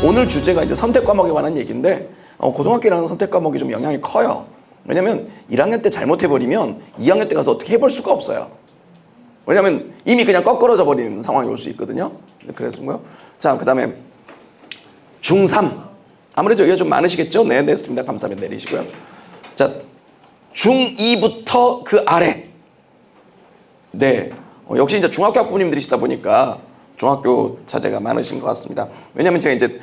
오늘 주제가 이제 선택 과목에 관한 얘기인데 고등학교라는 선택 과목이 좀 영향이 커요. 왜냐면 1학년 때 잘못해버리면 2학년 때 가서 어떻게 해볼 수가 없어요. 왜냐면 이미 그냥 꺾어져 버리는 상황이 올 수 있거든요. 그래서 뭐요? 자, 그 다음에 중3. 아무래도 여기가 좀 많으시겠죠? 네, 됐습니다. 감사합니다. 내리시고요. 자, 중2부터 그 아래. 네. 역시 이제 중학교 학부모님들이시다 보니까 중학교 자제가 많으신 것 같습니다. 왜냐면 제가 이제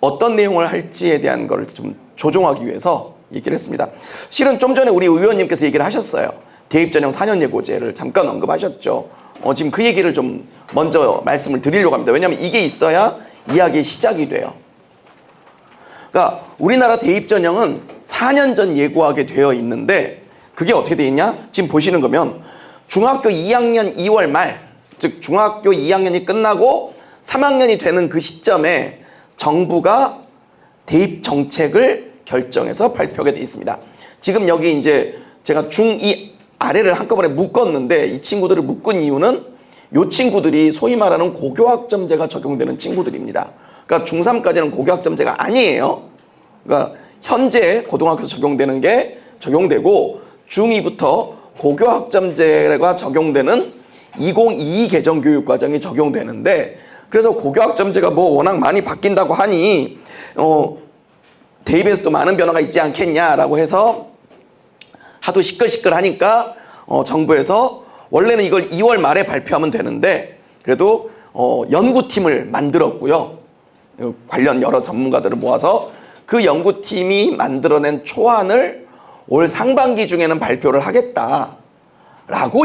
어떤 내용을 할지에 대한 걸 좀 조정하기 위해서 얘기를 했습니다. 실은 좀 전에 우리 의원님께서 얘기를 하셨어요. 대입전형 4년 예고제를 잠깐 언급하셨죠. 지금 그 얘기를 좀 먼저 말씀을 드리려고 합니다. 왜냐하면 이게 있어야 이야기의 시작이 돼요. 그러니까 우리나라 대입전형은 4년 전 예고하게 되어 있는데 그게 어떻게 되어 있냐? 지금 보시는 거면 중학교 2학년 2월 말, 즉 중학교 2학년이 끝나고 3학년이 되는 그 시점에 정부가 대입 정책을 결정해서 발표하게 되어 있습니다. 지금 여기 이제 제가 중2 아래를 한꺼번에 묶었는데 이 친구들을 묶은 이유는 이 친구들이 소위 말하는 고교학점제가 적용되는 친구들입니다. 그러니까 중3까지는 고교학점제가 아니에요. 그러니까 현재 고등학교에서 적용되는 게 적용되고 중2부터 고교학점제가 적용되는 2022 개정교육과정이 적용되는데 그래서 고교학점제가 뭐 워낙 많이 바뀐다고 하니 대입에서도 많은 변화가 있지 않겠냐라고 해서 하도 시끌시끌하니까 정부에서 원래는 이걸 2월 말에 발표하면 되는데 그래도 연구팀을 만들었고요. 관련 여러 전문가들을 모아서 그 연구팀이 만들어낸 초안을 올 상반기 중에는 발표를 하겠다라고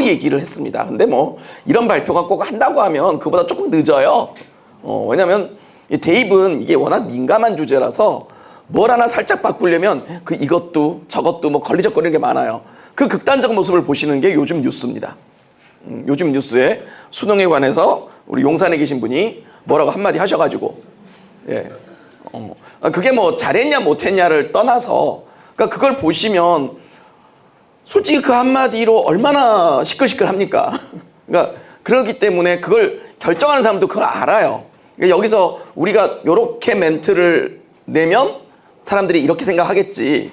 얘기를 했습니다. 근데 뭐 이런 발표가 꼭 한다고 하면 그보다 조금 늦어요. 왜냐면 대입은 이게 워낙 민감한 주제라서 뭘 하나 살짝 바꾸려면 이것도 저것도 뭐 걸리적거리는 게 많아요. 그 극단적 모습을 보시는 게 요즘 뉴스입니다. 요즘 뉴스에 수능에 관해서 우리 용산에 계신 분이 뭐라고 한마디 하셔가지고 그게 뭐 잘했냐 못했냐를 떠나서 그러니까 그걸 보시면 솔직히 그 한마디로 얼마나 시끌시끌합니까? 그러니까 그렇기 때문에 그걸 결정하는 사람도 그걸 알아요. 그러니까 여기서 우리가 이렇게 멘트를 내면 사람들이 이렇게 생각하겠지.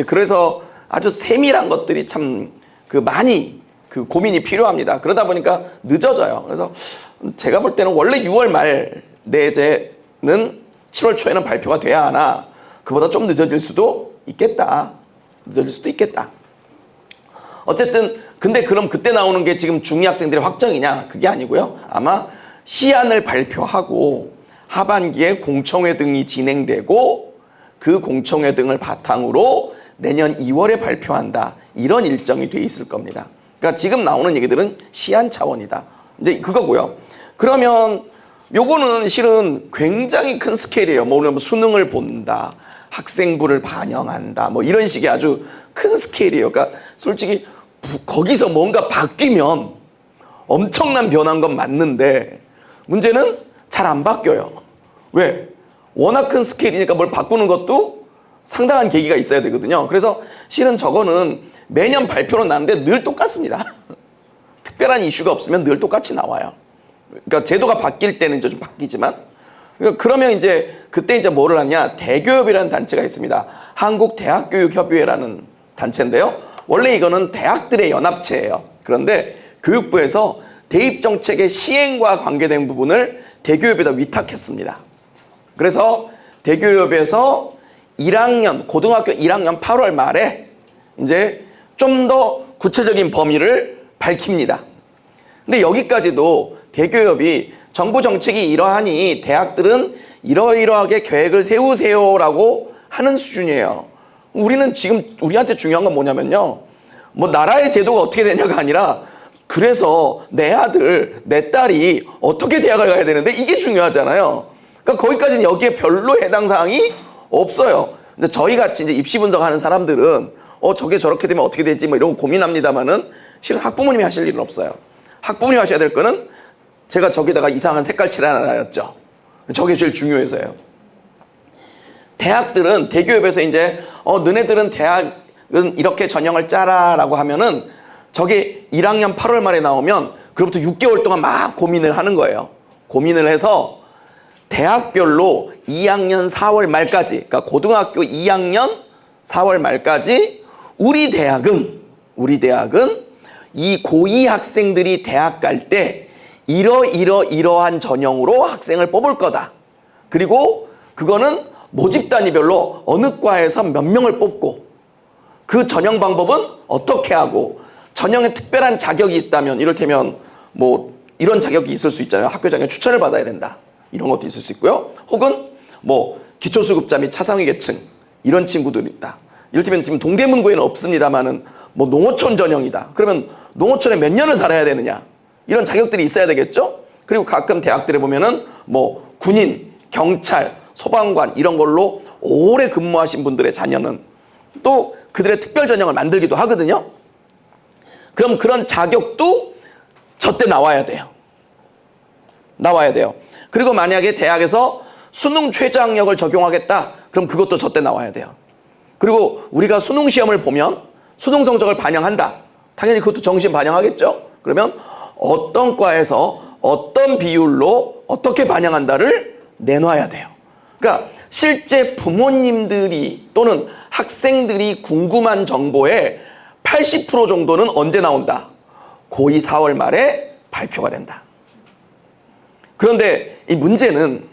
그래서 아주 세밀한 것들이 참 많이 고민이 필요합니다. 그러다 보니까 늦어져요. 그래서 제가 볼 때는 원래 6월 말 내제는 7월 초에는 발표가 돼야 하나 그보다 좀 늦어질 수도 있겠다. 어쨌든 근데 그럼 그때 나오는 게 지금 중2 학생들의 확정이냐? 그게 아니고요. 아마 시안을 발표하고 하반기에 공청회 등이 진행되고 그 공청회 등을 바탕으로 내년 2월에 발표한다. 이런 일정이 돼 있을 겁니다. 그러니까 지금 나오는 얘기들은 시안 차원이다. 이제 그거고요. 그러면 요거는 실은 굉장히 큰 스케일이에요. 뭐 수능을 본다. 학생부를 반영한다. 뭐 이런 식의 아주 큰 스케일이에요. 그러니까 솔직히 거기서 뭔가 바뀌면 엄청난 변화인 건 맞는데 문제는 잘 안 바뀌어요. 왜? 워낙 큰 스케일이니까 뭘 바꾸는 것도 상당한 계기가 있어야 되거든요. 그래서 실은 저거는 매년 발표는 나는데 늘 똑같습니다. 특별한 이슈가 없으면 늘 똑같이 나와요. 그러니까 제도가 바뀔 때는 이제 좀 바뀌지만 그러면 이제 그때 이제 뭐를 하냐? 대교협이라는 단체가 있습니다. 한국대학교육협의회라는 단체인데요. 원래 이거는 대학들의 연합체예요. 그런데 교육부에서 대입정책의 시행과 관계된 부분을 대교협에다 위탁했습니다. 그래서 대교협에서 고등학교 1학년 8월 말에 이제 좀 더 구체적인 범위를 밝힙니다. 근데 여기까지도 대교협이 정부 정책이 이러하니 대학들은 이러이러하게 계획을 세우세요라고 하는 수준이에요. 우리는 지금 우리한테 중요한 건 뭐냐면요. 뭐 나라의 제도가 어떻게 되냐가 아니라 그래서 내 아들, 내 딸이 어떻게 대학을 가야 되는데 이게 중요하잖아요. 그러니까 거기까지는 여기에 별로 해당 사항이 없어요. 근데 저희 같이 이제 입시 분석하는 사람들은 저게 저렇게 되면 어떻게 되지 뭐 이런 거 고민합니다만은 실은 학부모님이 하실 일은 없어요. 학부모님이 하셔야 될 거는 제가 저기다가 이상한 색깔 칠하나였죠. 저게 제일 중요해서요. 대학들은 대교협에서 이제 너네들은 대학은 이렇게 전형을 짜라라고 하면은 저게 1학년 8월 말에 나오면 그로부터 6개월 동안 막 고민을 하는 거예요. 고민을 해서 대학별로 2학년 4월 말까지, 그러니까 고등학교 2학년 4월 말까지 우리 대학은 이 고2 학생들이 대학 갈 때 이러한 전형으로 학생을 뽑을 거다. 그리고 그거는 모집 단위별로 어느 과에서 몇 명을 뽑고 그 전형 방법은 어떻게 하고 전형에 특별한 자격이 있다면 이를테면 뭐 이런 자격이 있을 수 있잖아요. 학교장의 추천을 받아야 된다. 이런 것도 있을 수 있고요. 혹은 뭐 기초수급자 및 차상위 계층 이런 친구들이 있다. 이를테면 지금 동대문구에는 없습니다만은 뭐 농어촌 전형이다. 그러면 농어촌에 몇 년을 살아야 되느냐. 이런 자격들이 있어야 되겠죠. 그리고 가끔 대학들에 보면은 뭐 군인, 경찰, 소방관 이런 걸로 오래 근무하신 분들의 자녀는 또 그들의 특별 전형을 만들기도 하거든요. 그럼 그런 자격도 저때 나와야 돼요. 그리고 만약에 대학에서 수능 최저학력을 적용하겠다. 그럼 그것도 저때 나와야 돼요. 그리고 우리가 수능 시험을 보면 수능 성적을 반영한다. 당연히 그것도 정시에 반영하겠죠. 그러면 어떤 과에서 어떤 비율로 어떻게 반영한다를 내놔야 돼요. 그러니까 실제 부모님들이 또는 학생들이 궁금한 정보의 80% 정도는 언제 나온다? 고2 4월 말에 발표가 된다. 그런데 이 문제는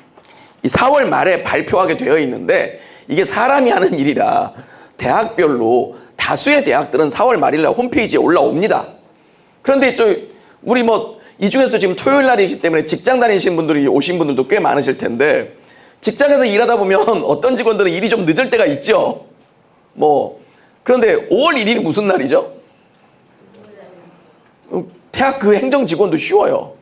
이 4월 말에 발표하게 되어 있는데 이게 사람이 하는 일이라 대학별로 다수의 대학들은 4월 말일 날 홈페이지에 올라옵니다. 그런데 우리 이 중에서 지금 토요일 날이기 때문에 직장 다니시는 분들이 오신 분들도 꽤 많으실 텐데 직장에서 일하다 보면 어떤 직원들은 일이 좀 늦을 때가 있죠. 그런데 5월 1일이 무슨 날이죠? 대학 그 행정 직원도 쉬워요.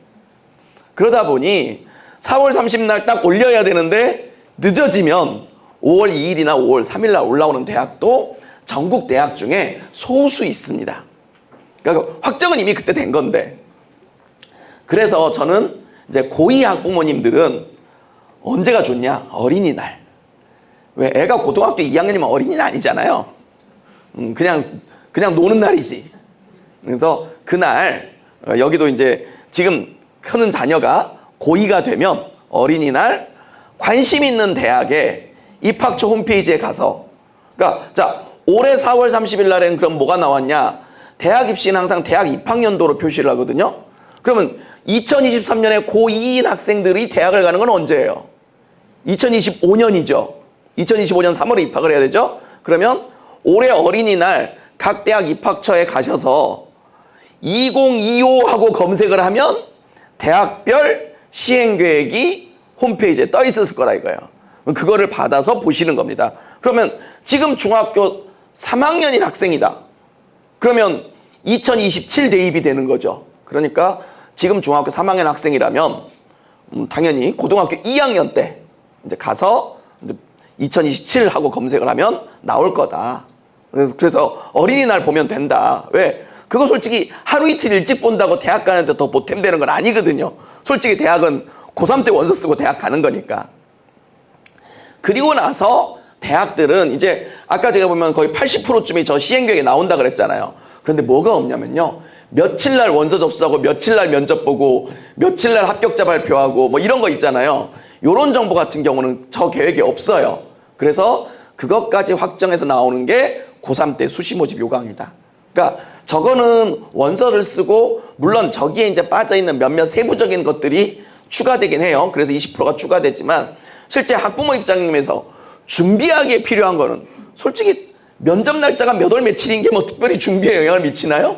그러다 보니 4월 30일 딱 올려야 되는데 늦어지면 5월 2일이나 5월 3일 날 올라오는 대학도 전국 대학 중에 소수 있습니다. 그러니까 확정은 이미 그때 된 건데. 그래서 저는 이제 고2 학부모님들은 언제가 좋냐? 어린이날. 왜? 애가 고등학교 2학년이면 어린이는 아니잖아요. 그냥 노는 날이지. 그래서 그날 여기도 이제 지금 크는 자녀가 고2가 되면 어린이날 관심 있는 대학에 입학처 홈페이지에 가서 그러니까 자 올해 4월 30일 날엔 그럼 뭐가 나왔냐? 대학 입시는 항상 대학 입학연도로 표시를 하거든요. 그러면 2023년에 고2인 학생들이 대학을 가는 건 언제예요? 2025년이죠. 2025년 3월에 입학을 해야 되죠. 그러면 올해 어린이날 각 대학 입학처에 가셔서 2025 하고 검색을 하면 대학별 시행계획이 홈페이지에 떠 있었을 거라 이거예요. 그거를 받아서 보시는 겁니다. 그러면 지금 중학교 3학년인 학생이다. 그러면 2027 대입이 되는 거죠. 그러니까 지금 중학교 3학년 학생이라면 당연히 고등학교 2학년 때 이제 가서 2027 하고 검색을 하면 나올 거다. 그래서 어린이날 보면 된다. 왜? 그거 솔직히 하루 이틀 일찍 본다고 대학 가는데 더 보탬되는 건 아니거든요. 솔직히 대학은 고3 때 원서 쓰고 대학 가는 거니까. 그리고 나서 대학들은 이제 아까 제가 보면 거의 80%쯤이 저 시행계획에 나온다 그랬잖아요. 그런데 뭐가 없냐면요. 며칠 날 원서 접수하고 며칠 날 면접 보고 며칠 날 합격자 발표하고 뭐 이런 거 있잖아요. 이런 정보 같은 경우는 저 계획에 없어요. 그래서 그것까지 확정해서 나오는 게 고3 때 수시 모집 요강이다. 그러니까 저거는 원서를 쓰고 물론 저기에 이제 빠져있는 몇몇 세부적인 것들이 추가되긴 해요. 그래서 20%가 추가되지만 실제 학부모 입장에서 준비하기에 필요한 거는 솔직히 면접 날짜가 몇 월 며칠인 게 뭐 특별히 준비에 영향을 미치나요?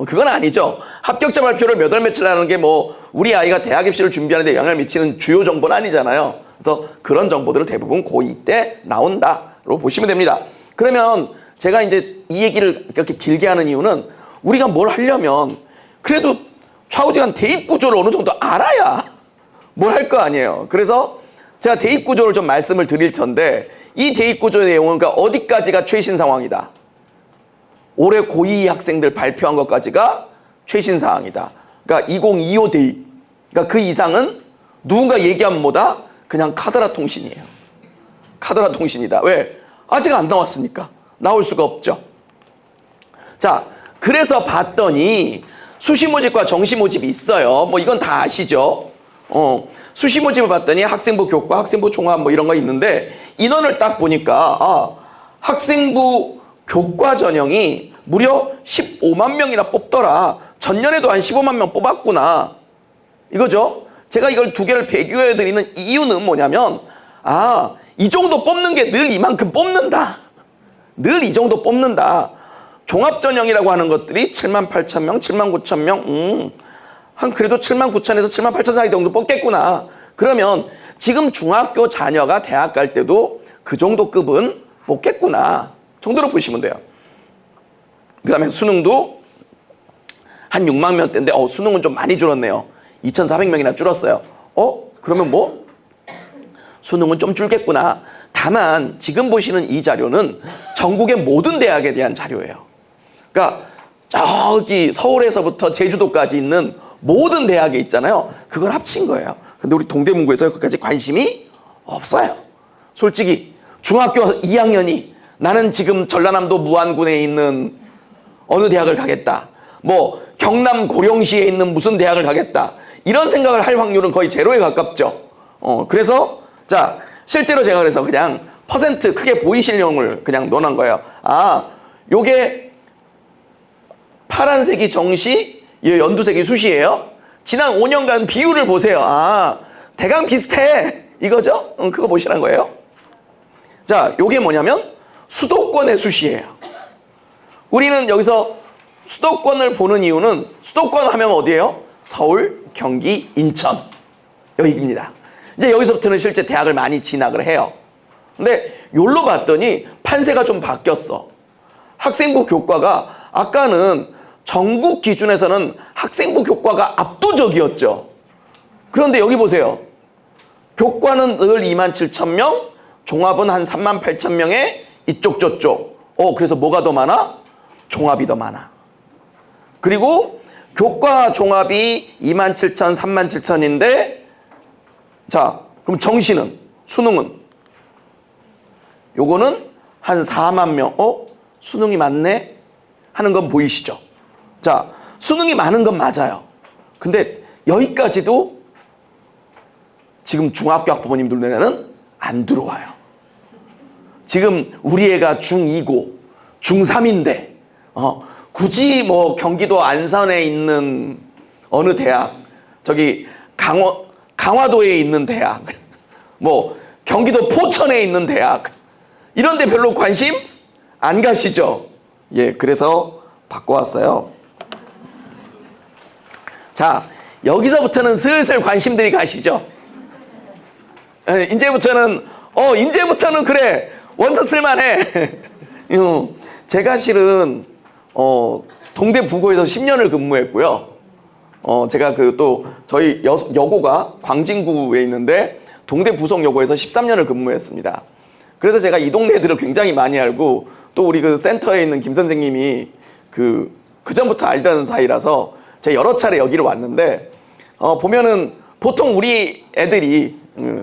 그건 아니죠. 합격자 발표를 몇 월 며칠 하는 게 뭐 우리 아이가 대학 입시를 준비하는 데 영향을 미치는 주요 정보는 아니잖아요. 그래서 그런 정보들을 대부분 고2 때 나온다로 보시면 됩니다. 그러면 제가 이제 이 얘기를 이렇게 길게 하는 이유는 우리가 뭘 하려면 그래도 좌우지간 대입 구조를 어느 정도 알아야 뭘 할 거 아니에요. 그래서 제가 대입 구조를 좀 말씀을 드릴 텐데 이 대입 구조의 내용은 그러니까 어디까지가 최신 상황이다. 올해 고2 학생들 발표한 것까지가 최신 사항이다. 그러니까 2025 대입. 그러니까 그 이상은 누군가 얘기하면 뭐다? 그냥 카더라 통신이에요. 카더라 통신이다. 왜? 아직 안 나왔으니까. 나올 수가 없죠. 자, 그래서 봤더니 수시 모집과 정시 모집이 있어요. 뭐 이건 다 아시죠? 수시 모집을 봤더니 학생부 교과, 학생부 종합 뭐 이런 거 있는데 인원을 딱 보니까 학생부 교과 전형이 무려 15만 명이나 뽑더라. 전년에도 한 15만 명 뽑았구나. 이거죠. 제가 이걸 두 개를 비교해 드리는 이유는 뭐냐면 이 정도 뽑는 게 늘 이만큼 뽑는다. 늘 이 정도 뽑는다. 종합전형이라고 하는 것들이 7만 8천 명, 7만 9천 명, 한 그래도 7만 9천에서 7만 8천 사이 정도 뽑겠구나. 그러면 지금 중학교 자녀가 대학 갈 때도 그 정도 급은 뽑겠구나 정도로 보시면 돼요. 그 다음에 수능도 한 6만 명대인데 수능은 좀 많이 줄었네요. 2,400명이나 줄었어요. 그러면 뭐 수능은 좀 줄겠구나. 다만 지금 보시는 이 자료는 전국의 모든 대학에 대한 자료예요. 그러니까 저기 서울에서부터 제주도까지 있는 모든 대학에 있잖아요. 그걸 합친 거예요. 근데 우리 동대문구에서 그까지 관심이 없어요. 솔직히 중학교 2학년이 나는 지금 전라남도 무안군에 있는 어느 대학을 가겠다. 뭐 경남 고령시에 있는 무슨 대학을 가겠다. 이런 생각을 할 확률은 거의 제로에 가깝죠. 그래서 자 실제로 제가 그래서 그냥 퍼센트 크게 보이시려고 그냥 넣어놓은 거예요. 요게 파란색이 정시, 연두색이 수시예요. 지난 5년간 비율을 보세요. 대강 비슷해. 이거죠? 그거 보시라는 거예요. 자, 요게 뭐냐면 수도권의 수시예요. 우리는 여기서 수도권을 보는 이유는 수도권 하면 어디예요? 서울, 경기, 인천. 여기입니다. 이제 여기서부터는 실제 대학을 많이 진학을 해요. 근데 요로 봤더니 판세가 좀 바뀌었어. 학생부 교과가 아까는 전국 기준에서는 학생부 교과가 압도적이었죠. 그런데 여기 보세요. 교과는 늘 2만 7천 명, 종합은 한 3만 8천 명에 이쪽 저쪽. 그래서 뭐가 더 많아? 종합이 더 많아. 그리고 교과 종합이 2만 7천, 3만 7천인데 자, 그럼 정시는, 수능은 요거는 한 4만 명. 수능이 많네? 하는 건 보이시죠? 자, 수능이 많은 건 맞아요. 근데 여기까지도 지금 중학교 학부모님들 눈에는 안 들어와요. 지금 우리 애가 중2고 중3인데 굳이 뭐 경기도 안산에 있는 어느 대학, 저기 강화도에 있는 대학, 뭐 경기도 포천에 있는 대학 이런 데 별로 관심 안 가시죠? 그래서 바꿔왔어요. 자, 여기서부터는 슬슬 관심들이 가시죠? 이제부터는 그래 원서 쓸만해. 제가 실은 동대부고에서 10년을 근무했고요. 제가 또 저희 여고가 광진구에 있는데 동대부속여고에서 13년을 근무했습니다. 그래서 제가 이 동네 애들을 굉장히 많이 알고 또 우리 그 센터에 있는 김 선생님이 그 전부터 알던 사이라서 제가 여러 차례 여기를 왔는데 보면은 보통 우리 애들이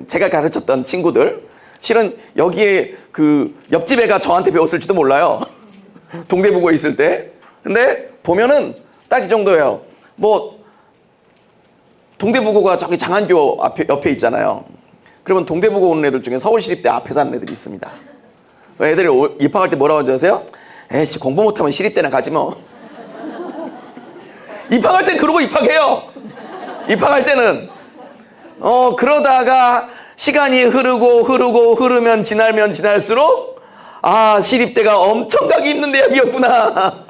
제가 가르쳤던 친구들 실은 여기에 그 옆집 애가 저한테 배웠을지도 몰라요. 동대부고에 있을 때. 근데 보면은 딱 이 정도예요. 뭐 동대부고가 저기 장안교 옆에 있잖아요. 그러면 동대부고 오는 애들 중에 서울시립대 앞에 사는 애들이 있습니다. 애들이 입학할 때 뭐라고 하는지 아세요? 에이씨 공부 못하면 시립대나 가지 뭐. 입학할 땐 그러고 입학해요. 입학할 때는 그러다가 시간이 흐르면 지날수록 시립대가 엄청 가기 힘든 대학이었구나.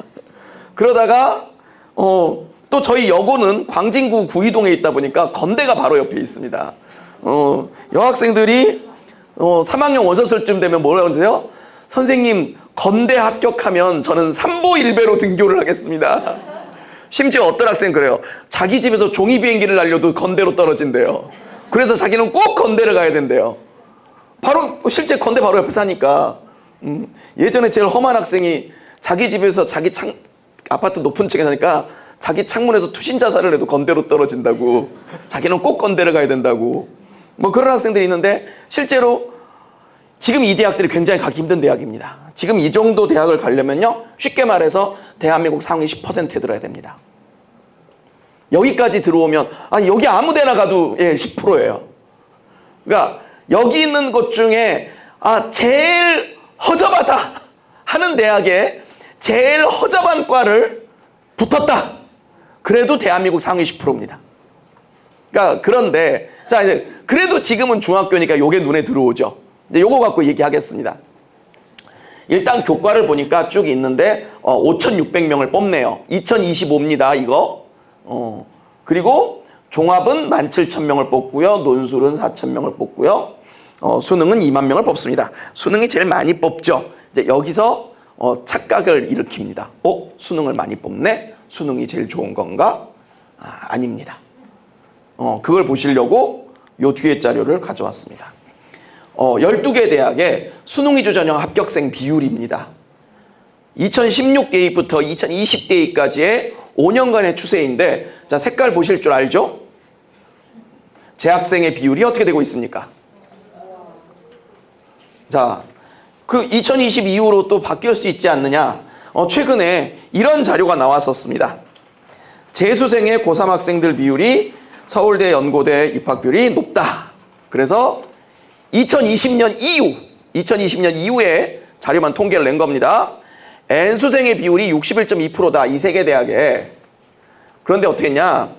그러다가 또 저희 여고는 광진구 구이동에 있다 보니까 건대가 바로 옆에 있습니다. 여학생들이 3학년 원서쓸 되면 뭐라고 하세요? 선생님 건대 합격하면 저는 3보 1배로 등교를 하겠습니다. 심지어 어떤 학생은 그래요. 자기 집에서 종이 비행기를 날려도 건대로 떨어진대요. 그래서 자기는 꼭 건대를 가야 된대요. 바로 실제 건대 바로 옆에 사니까. 예전에 제일 험한 학생이 자기 집에서 아파트 높은 층에 사니까 자기 창문에서 투신 자살을 해도 건대로 떨어진다고. 자기는 꼭 건대를 가야 된다고. 뭐 그런 학생들이 있는데 실제로 지금 이 대학들이 굉장히 가기 힘든 대학입니다. 지금 이 정도 대학을 가려면요. 쉽게 말해서 대한민국 상위 10%에 들어야 됩니다. 여기까지 들어오면 여기 아무 데나 가도 10%예요. 그러니까 여기 있는 것 중에 제일 허접하다 하는 대학에 제일 허접한 과를 붙었다. 그래도 대한민국 상위 10%입니다. 그러니까 그런데 자 이제 그래도 지금은 중학교니까 요게 눈에 들어오죠. 이제 요거 갖고 얘기하겠습니다. 일단 교과를 보니까 쭉 있는데 5,600명을 뽑네요. 2025입니다. 이거. 그리고 종합은 17,000명을 뽑고요. 논술은 4,000명을 뽑고요. 수능은 2만 명을 뽑습니다. 수능이 제일 많이 뽑죠. 이제 여기서 착각을 일으킵니다. 수능을 많이 뽑네? 수능이 제일 좋은 건가? 아닙니다. 그걸 보시려고 요 뒤에 자료를 가져왔습니다. 12개 대학의 수능 위주 전형 합격생 비율입니다. 2016 개입부터 2020 개입까지의 5년간의 추세인데 자 색깔 보실 줄 알죠? 재학생의 비율이 어떻게 되고 있습니까? 자, 그 2020 이후로 또 바뀔 수 있지 않느냐? 최근에 이런 자료가 나왔었습니다. 재수생의 고3 학생들 비율이 서울대, 연고대 입학 비율이 높다. 그래서 2020년 이후에 자료만 통계를 낸 겁니다. N수생의 비율이 61.2%다. 이 세 개 대학에. 그런데 어떻게 했냐?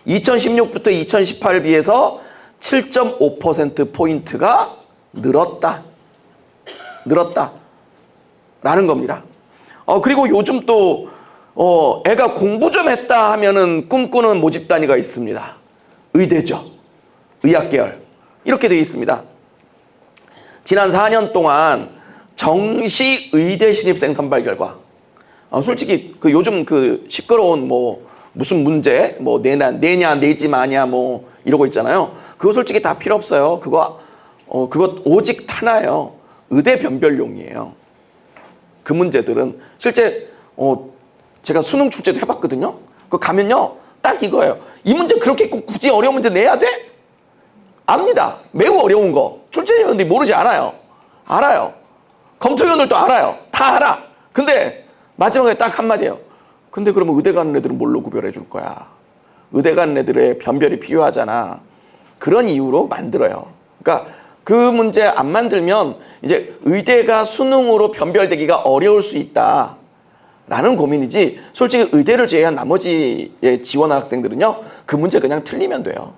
2016부터 2018 비해서 7.5%포인트가 늘었다. 라는 겁니다. 그리고 요즘 또 애가 공부 좀 했다 하면은 꿈꾸는 모집 단위가 있습니다. 의대죠. 의학계열. 이렇게 되어 있습니다. 지난 4년 동안 정시 의대 신입생 선발 결과. 솔직히 그 요즘 그 시끄러운 무슨 문제 내냐 내지 마냐 이러고 있잖아요. 그거 솔직히 다 필요 없어요. 그거 오직 하나예요. 의대 변별용이에요. 그 문제들은 실제 제가 수능 출제도 해봤거든요. 그 가면요 딱 이거예요. 이 문제 그렇게 꼭 굳이 어려운 문제 내야 돼? 압니다. 매우 어려운 거 출제위원들이 모르지 않아요. 알아요. 검토위원들도 알아요. 다 알아. 근데 마지막에 딱 한마디예요. 근데 그러면 의대 가는 애들은 뭘로 구별해 줄 거야? 의대 가는 애들의 변별이 필요하잖아. 그런 이유로 만들어요. 그러니까 그 문제 안 만들면 이제 의대가 수능으로 변별되기가 어려울 수 있다. 라는 고민이지 솔직히 의대를 제외한 나머지에 지원한 학생들은요. 그 문제 그냥 틀리면 돼요.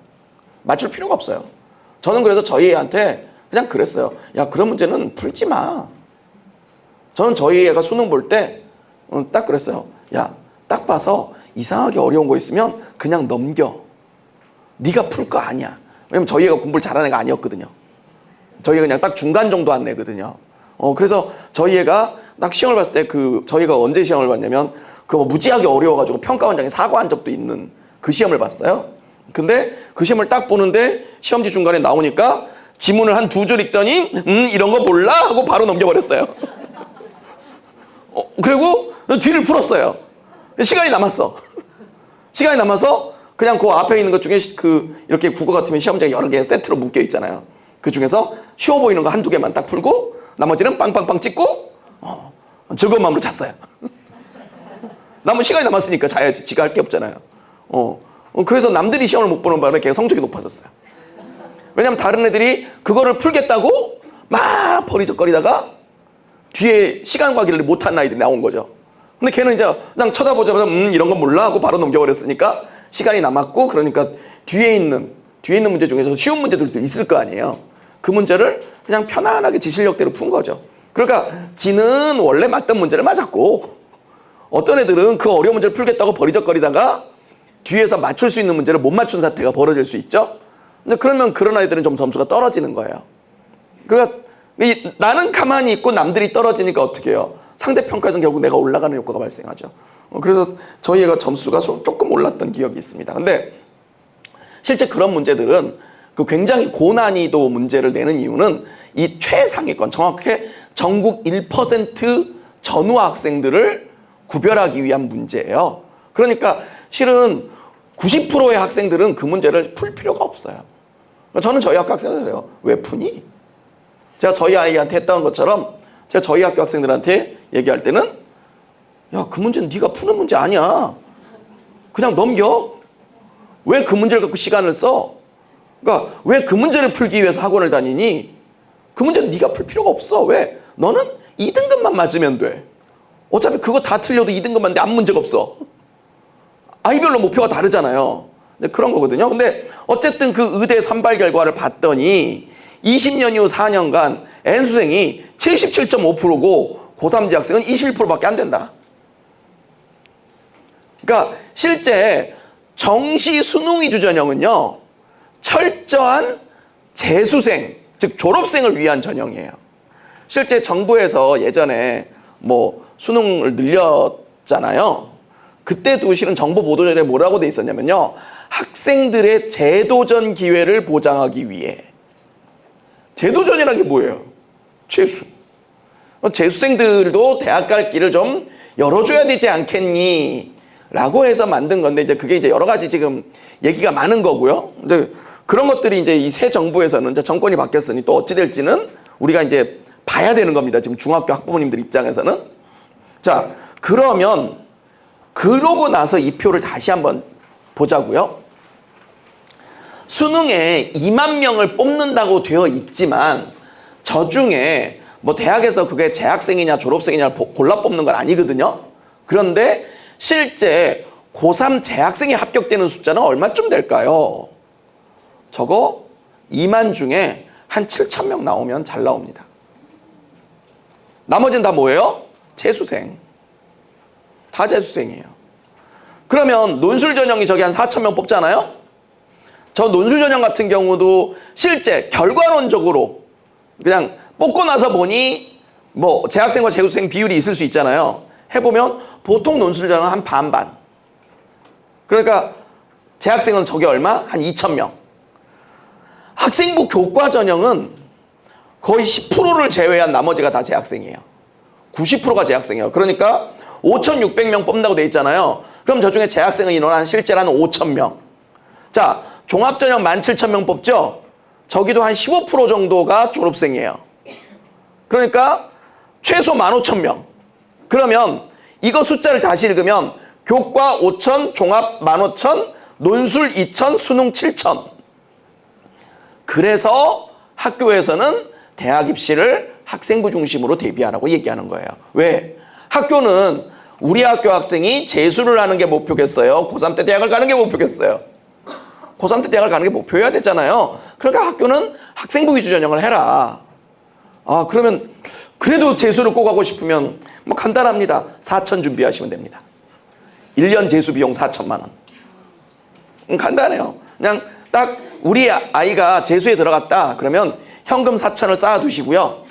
맞출 필요가 없어요. 저는 그래서 저희 애한테 그냥 그랬어요. 야 그런 문제는 풀지 마. 저는 저희 애가 수능 볼 때 딱 그랬어요. 야 딱 봐서 이상하게 어려운 거 있으면 그냥 넘겨. 네가 풀 거 아니야. 왜냐면 저희 애가 공부를 잘하는 애가 아니었거든요. 저희 애가 그냥 딱 중간 정도 한 애거든요. 그래서 저희 애가 딱 시험을 봤을 때 저희가 언제 시험을 봤냐면 무지하게 어려워가지고 평가원장이 사과한 적도 있는 그 시험을 봤어요. 근데 그 시험을 딱 보는데 시험지 중간에 나오니까 지문을 한 2줄 읽더니 이런 거 몰라? 하고 바로 넘겨버렸어요. 그리고 뒤를 풀었어요. 시간이 남았어. 시간이 남아서 그냥 그 앞에 있는 것 중에 이렇게 국어 같으면 시험지가 여러 개 세트로 묶여 있잖아요. 그 중에서 쉬워 보이는 거 한두 개만 딱 풀고 나머지는 빵빵빵 찍고 즐거운 마음으로 잤어요. 남은 시간이 남았으니까 자야지. 지가 할 게 없잖아요. 그래서 남들이 시험을 못 보는 바람에 걔가 성적이 높아졌어요. 왜냐면 다른 애들이 그거를 풀겠다고 막 버리적거리다가 뒤에 시간 관계를 못한 아이들이 나온 거죠. 근데 걔는 이제 그냥 쳐다보자마자 이런 건 몰라 하고 바로 넘겨버렸으니까 시간이 남았고 그러니까 뒤에 있는 문제 중에서 쉬운 문제들도 있을 거 아니에요. 그 문제를 그냥 편안하게 지 실력대로 푼 거죠. 그러니까 지는 원래 맞던 문제를 맞았고 어떤 애들은 그 어려운 문제를 풀겠다고 버리적거리다가 뒤에서 맞출 수 있는 문제를 못 맞춘 사태가 벌어질 수 있죠. 근데 그러면 그런 아이들은 좀 점수가 떨어지는 거예요. 그러니까 나는 가만히 있고 남들이 떨어지니까 어떻게 해요? 상대평가에서는 결국 내가 올라가는 효과가 발생하죠. 그래서 저희 애가 점수가 조금 올랐던 기억이 있습니다. 근데 실제 그런 문제들은 굉장히 고난이도 문제를 내는 이유는 이 최상위권, 정확하게 전국 1% 전후 학생들을 구별하기 위한 문제예요. 그러니까 실은 90%의 학생들은 그 문제를 풀 필요가 없어요. 저는 저희 학교 학생들이에요. 왜 푸니? 제가 저희 아이한테 했던 것처럼 제가 저희 학교 학생들한테 얘기할 때는 야, 그 문제는 네가 푸는 문제 아니야. 그냥 넘겨. 왜 그 문제를 갖고 시간을 써? 그러니까 왜 그 문제를 풀기 위해서 학원을 다니니? 그 문제는 네가 풀 필요가 없어. 왜? 너는 2등급만 맞으면 돼. 어차피 그거 다 틀려도 2등급 맞는데 아무 문제가 없어. 아이별로 목표가 다르잖아요. 그런 거거든요. 근데 어쨌든 그 의대 선발 결과를 봤더니 20년 이후 4년간 N수생이 77.5%고 고3 재학생은 21%밖에 안 된다. 그러니까 실제 정시 수능 위주 전형은요, 철저한 재수생, 즉 졸업생을 위한 전형이에요. 실제 정부에서 예전에 뭐 수능을 늘렸잖아요. 그때도 실은 정보 보도자료에 뭐라고 돼 있었냐면요, 학생들의 재도전 기회를 보장하기 위해. 재도전이라는 게 뭐예요? 재수. 재수생들도 대학 갈 길을 좀 열어줘야 되지 않겠니? 라고 해서 만든 건데, 이제 그게 이제 여러 가지 지금 얘기가 많은 거고요. 근데 그런 것들이 이제 이 새 정부에서는 이제 정권이 바뀌었으니 또 어찌 될지는 우리가 이제 봐야 되는 겁니다. 지금 중학교 학부모님들 입장에서는. 자, 그러면 그러고 나서 이 표를 다시 한번 보자고요. 수능에 2만 명을 뽑는다고 되어 있지만 저 중에 뭐 대학에서 그게 재학생이냐 졸업생이냐 골라 뽑는 건 아니거든요. 그런데 실제 고3 재학생이 합격되는 숫자는 얼마쯤 될까요? 저거 2만 중에 한 7천 명 나오면 잘 나옵니다. 나머지는 다 뭐예요? 재수생. 다 재수생이에요. 그러면 논술 전형이 저기 한 4천 명 뽑잖아요? 저 논술 전형 같은 경우도 실제 결과론적으로 그냥 뽑고 나서 보니 뭐 재학생과 재수생 비율이 있을 수 있잖아요. 해보면 보통 논술 전형은 한 반반. 그러니까 재학생은 저게 얼마? 한 2천 명. 학생부 교과 전형은 거의 10%를 제외한 나머지가 다 재학생이에요. 90%가 재학생이에요. 그러니까 5,600명 뽑는다고 돼 있잖아요. 그럼 저 중에 재학생의 인원 한 실제로 한 5,000명. 자, 종합전형 17,000명 뽑죠? 저기도 한 15% 정도가 졸업생이에요. 그러니까 최소 15,000명. 그러면 이거 숫자를 다시 읽으면 교과 5,000, 종합 15,000, 논술 2,000, 수능 7,000. 그래서 학교에서는 대학 입시를 학생부 중심으로 대비하라고 얘기하는 거예요. 왜? 학교는 우리 학교 학생이 재수를 하는 게 목표겠어요? 고3 때 대학을 가는 게 목표겠어요? 고3 때 대학을 가는 게 목표여야 되잖아요. 그러니까 학교는 학생부 위주 전형을 해라. 아, 그러면 그래도 재수를 꼭 하고 싶으면 뭐 간단합니다. 4천 준비하시면 됩니다. 1년 재수 비용 4천만 원. 간단해요. 그냥 딱 우리 아이가 재수에 들어갔다 그러면 현금 4천을 쌓아두시고요.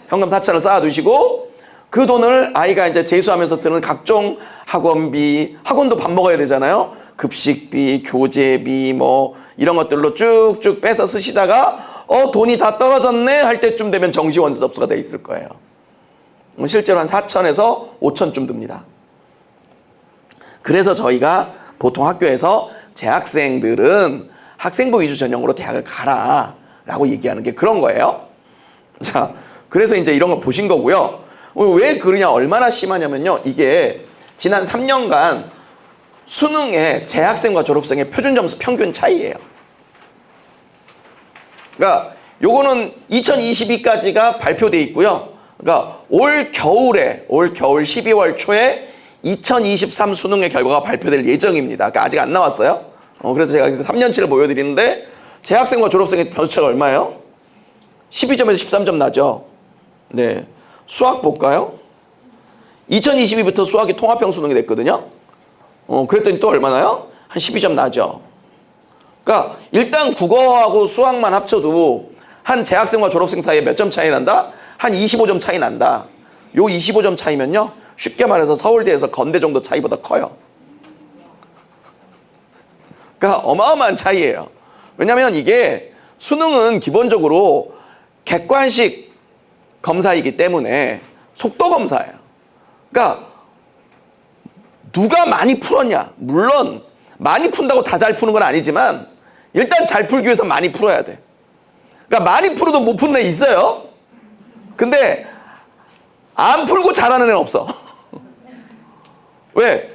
현금 4천을 쌓아두시고 그 돈을 아이가 이제 재수하면서 드는 각종 학원비, 학원도 밥 먹어야 되잖아요. 급식비, 교재비 뭐 이런 것들로 쭉쭉 빼서 쓰시다가 돈이 다 떨어졌네 할 때쯤 되면 정시원수 접수가 돼 있을 거예요. 실제로 한 4천에서 5천쯤 듭니다. 그래서 저희가 보통 학교에서 재학생들은 학생부 위주 전형으로 대학을 가라 라고 얘기하는 게 그런 거예요. 자, 그래서 이제 이런 거 보신 거고요. 왜 그러냐, 얼마나 심하냐면요, 이게 지난 3년간 수능의 재학생과 졸업생의 표준 점수 평균 차이예요. 그러니까 요거는 2022까지가 발표돼 있고요. 그러니까 올 겨울 12월 초에 2023 수능의 결과가 발표될 예정입니다. 그러니까 아직 안 나왔어요. 그래서 제가 3년치를 보여드리는데 재학생과 졸업생의 변수차가 얼마예요? 12점에서 13점 나죠. 네, 수학 볼까요? 2022부터 수학이 통합형 수능이 됐거든요. 그랬더니 또 얼마나요? 한 12점 나죠. 그러니까 일단 국어하고 수학만 합쳐도 한 재학생과 졸업생 사이에 몇 점 차이 난다? 한 25점 차이 난다. 요 25점 차이면요, 쉽게 말해서 서울대에서 건대 정도 차이보다 커요. 그러니까 어마어마한 차이예요. 왜냐하면 이게 수능은 기본적으로 객관식 검사이기 때문에 속도 검사예요. 그러니까 누가 많이 풀었냐, 물론 많이 푼다고 다 잘 푸는 건 아니지만 일단 잘 풀기 위해서 많이 풀어야 돼. 그러니까 많이 풀어도 못 푸는 애 있어요. 근데 안 풀고 잘하는 애는 없어. 왜?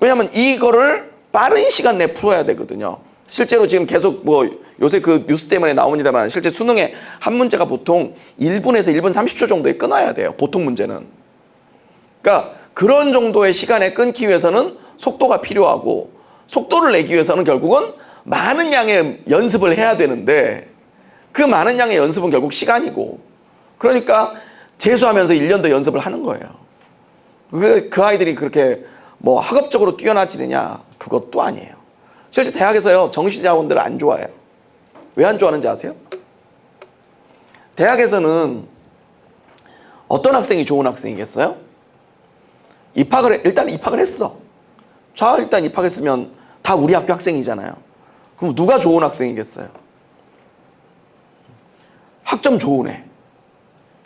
왜냐면 이거를 빠른 시간 내에 풀어야 되거든요. 실제로 지금 계속 뭐 요새 그 뉴스 때문에 나옵니다만 실제 수능에 한 문제가 보통 1분에서 1분 30초 정도에 끊어야 돼요. 보통 문제는. 그러니까 그런 정도의 시간에 끊기 위해서는 속도가 필요하고 속도를 내기 위해서는 결국은 많은 양의 연습을 해야 되는데 그 많은 양의 연습은 결국 시간이고 그러니까 재수하면서 1년 더 연습을 하는 거예요. 그 아이들이 그렇게 뭐 학업적으로 뛰어나지느냐 그것도 아니에요. 실제 대학에서요 정시 자원들을 안 좋아해요. 왜 안 좋아하는지 아세요? 대학에서는 어떤 학생이 좋은 학생이겠어요? 일단 입학을 했어. 자 일단 입학했으면 다 우리 학교 학생이잖아요. 그럼 누가 좋은 학생이겠어요? 학점 좋은 애.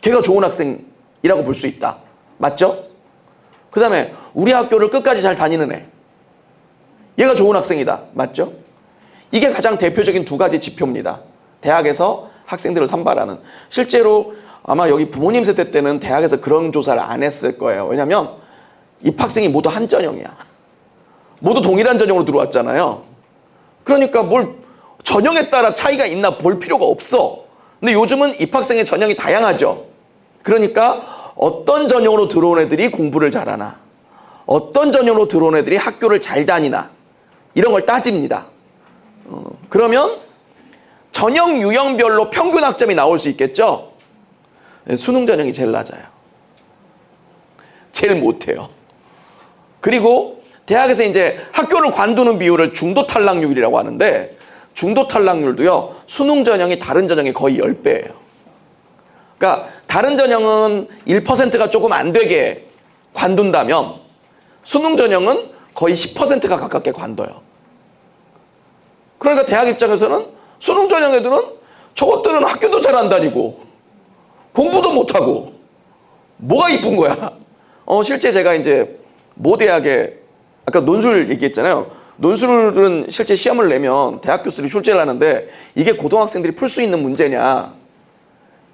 걔가 좋은 학생이라고 볼 수 있다. 맞죠? 그 다음에 우리 학교를 끝까지 잘 다니는 애. 얘가 좋은 학생이다. 맞죠? 이게 가장 대표적인 두 가지 지표입니다. 대학에서 학생들을 선발하는. 실제로 아마 여기 부모님 세대 때는 대학에서 그런 조사를 안 했을 거예요. 왜냐하면 입학생이 모두 한 전형이야. 모두 동일한 전형으로 들어왔잖아요. 그러니까 뭘 전형에 따라 차이가 있나 볼 필요가 없어. 근데 요즘은 입학생의 전형이 다양하죠. 그러니까 어떤 전형으로 들어온 애들이 공부를 잘하나, 어떤 전형으로 들어온 애들이 학교를 잘 다니나 이런 걸 따집니다. 그러면 전형 유형별로 평균 학점이 나올 수 있겠죠? 수능 전형이 제일 낮아요. 제일 못해요. 그리고 대학에서 이제 학교를 관두는 비율을 중도 탈락률이라고 하는데 중도 탈락률도요 수능 전형이 다른 전형의 거의 10배예요. 그러니까 다른 전형은 1%가 조금 안 되게 관둔다면 수능 전형은 거의 10%가 가깝게 관둬요. 그러니까 대학 입장에서는 수능 전형 애들은 저것들은 학교도 잘 안 다니고 공부도 못하고 뭐가 이쁜 거야. 실제 제가 이제 모 대학에 아까 논술 얘기했잖아요. 논술은 실제 시험을 내면 대학 교수들이 출제를 하는데 이게 고등학생들이 풀 수 있는 문제냐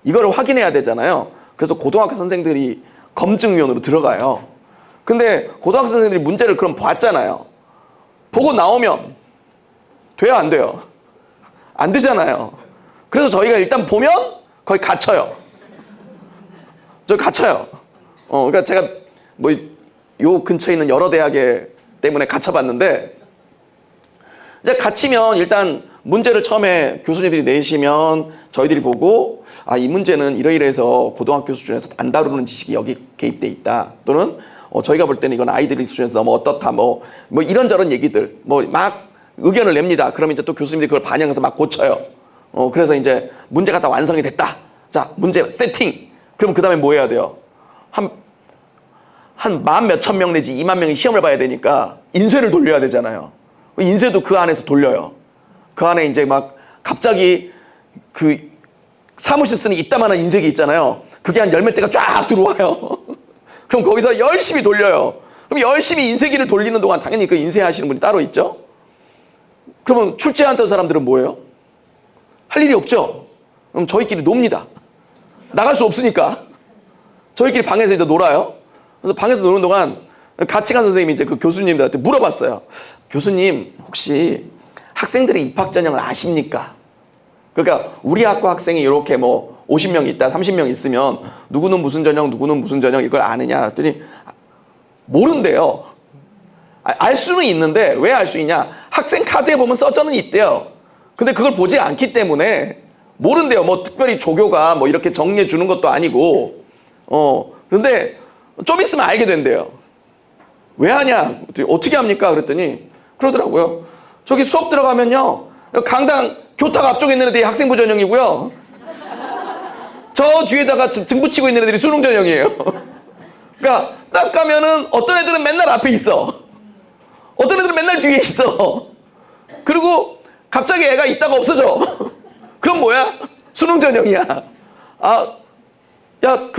이거를 확인해야 되잖아요. 그래서 고등학교 선생들이 검증위원으로 들어가요. 근데 고등학교 선생들이 문제를 그럼 봤잖아요. 보고 나오면 돼요 안 돼요? 안 되잖아요. 그래서 저희가 일단 보면 거의 갇혀요. 저 갇혀요. 그러니까 제가 뭐 요 근처에 있는 여러 대학에 때문에 갇혀봤는데 이제 갇히면 일단 문제를 처음에 교수님들이 내시면 저희들이 보고 아, 이 문제는 이러이러해서 고등학교 수준에서 안 다루는 지식이 여기 개입돼 있다. 또는 저희가 볼 때는 이건 아이들이 수준에서 너무 어떻다. 뭐 이런저런 얘기들 뭐 막 의견을 냅니다. 그러면 이제 또 교수님들이 그걸 반영해서 막 고쳐요. 그래서 이제 문제가 다 완성이 됐다. 자, 문제 세팅. 그럼 그 다음에 뭐 해야 돼요? 한 만 몇천 명 내지 2만 명이 시험을 봐야 되니까 인쇄를 돌려야 되잖아요. 인쇄도 그 안에서 돌려요. 그 안에 이제 막 갑자기 그 사무실 쓰는 이따만한 인쇄기 있잖아요. 그게 한 열 몇 대가 쫙 들어와요. 그럼 거기서 열심히 돌려요. 그럼 열심히 인쇄기를 돌리는 동안 당연히 그 인쇄하시는 분이 따로 있죠. 그러면 출제한다는 사람들은 뭐예요? 할 일이 없죠. 그럼 저희끼리 놉니다. 나갈 수 없으니까. 저희끼리 방에서 이제 놀아요. 그래서 방에서 노는 동안 같이 간 선생님이 이제 그 교수님들한테 물어봤어요. 교수님, 혹시 학생들의 입학 전형을 아십니까? 그러니까 우리 학과 학생이 이렇게 뭐 50명 있다, 30명 있으면 누구는 무슨 전형, 누구는 무슨 전형 이걸 아느냐? 그랬더니 모른대요. 알 수는 있는데 왜 알 수 있냐? 학생 카드에 보면 써져는 있대요. 근데 그걸 보지 않기 때문에 모른대요. 뭐 특별히 조교가 뭐 이렇게 정리해 주는 것도 아니고. 근데 좀 있으면 알게 된대요. 왜 하냐? 어떻게 합니까? 그랬더니 그러더라고요. 저기 수업 들어가면요. 강당 교탁 앞쪽에 있는 애들이 학생부 전형이고요. 저 뒤에다가 등 붙이고 있는 애들이 수능 전형이에요. 그러니까 딱 가면은 어떤 애들은 맨날 앞에 있어. 어떤 애들은 맨날 뒤에 있어. 그리고 갑자기 애가 있다가 없어져. 그럼 뭐야? 수능 전형이야. 아, 야,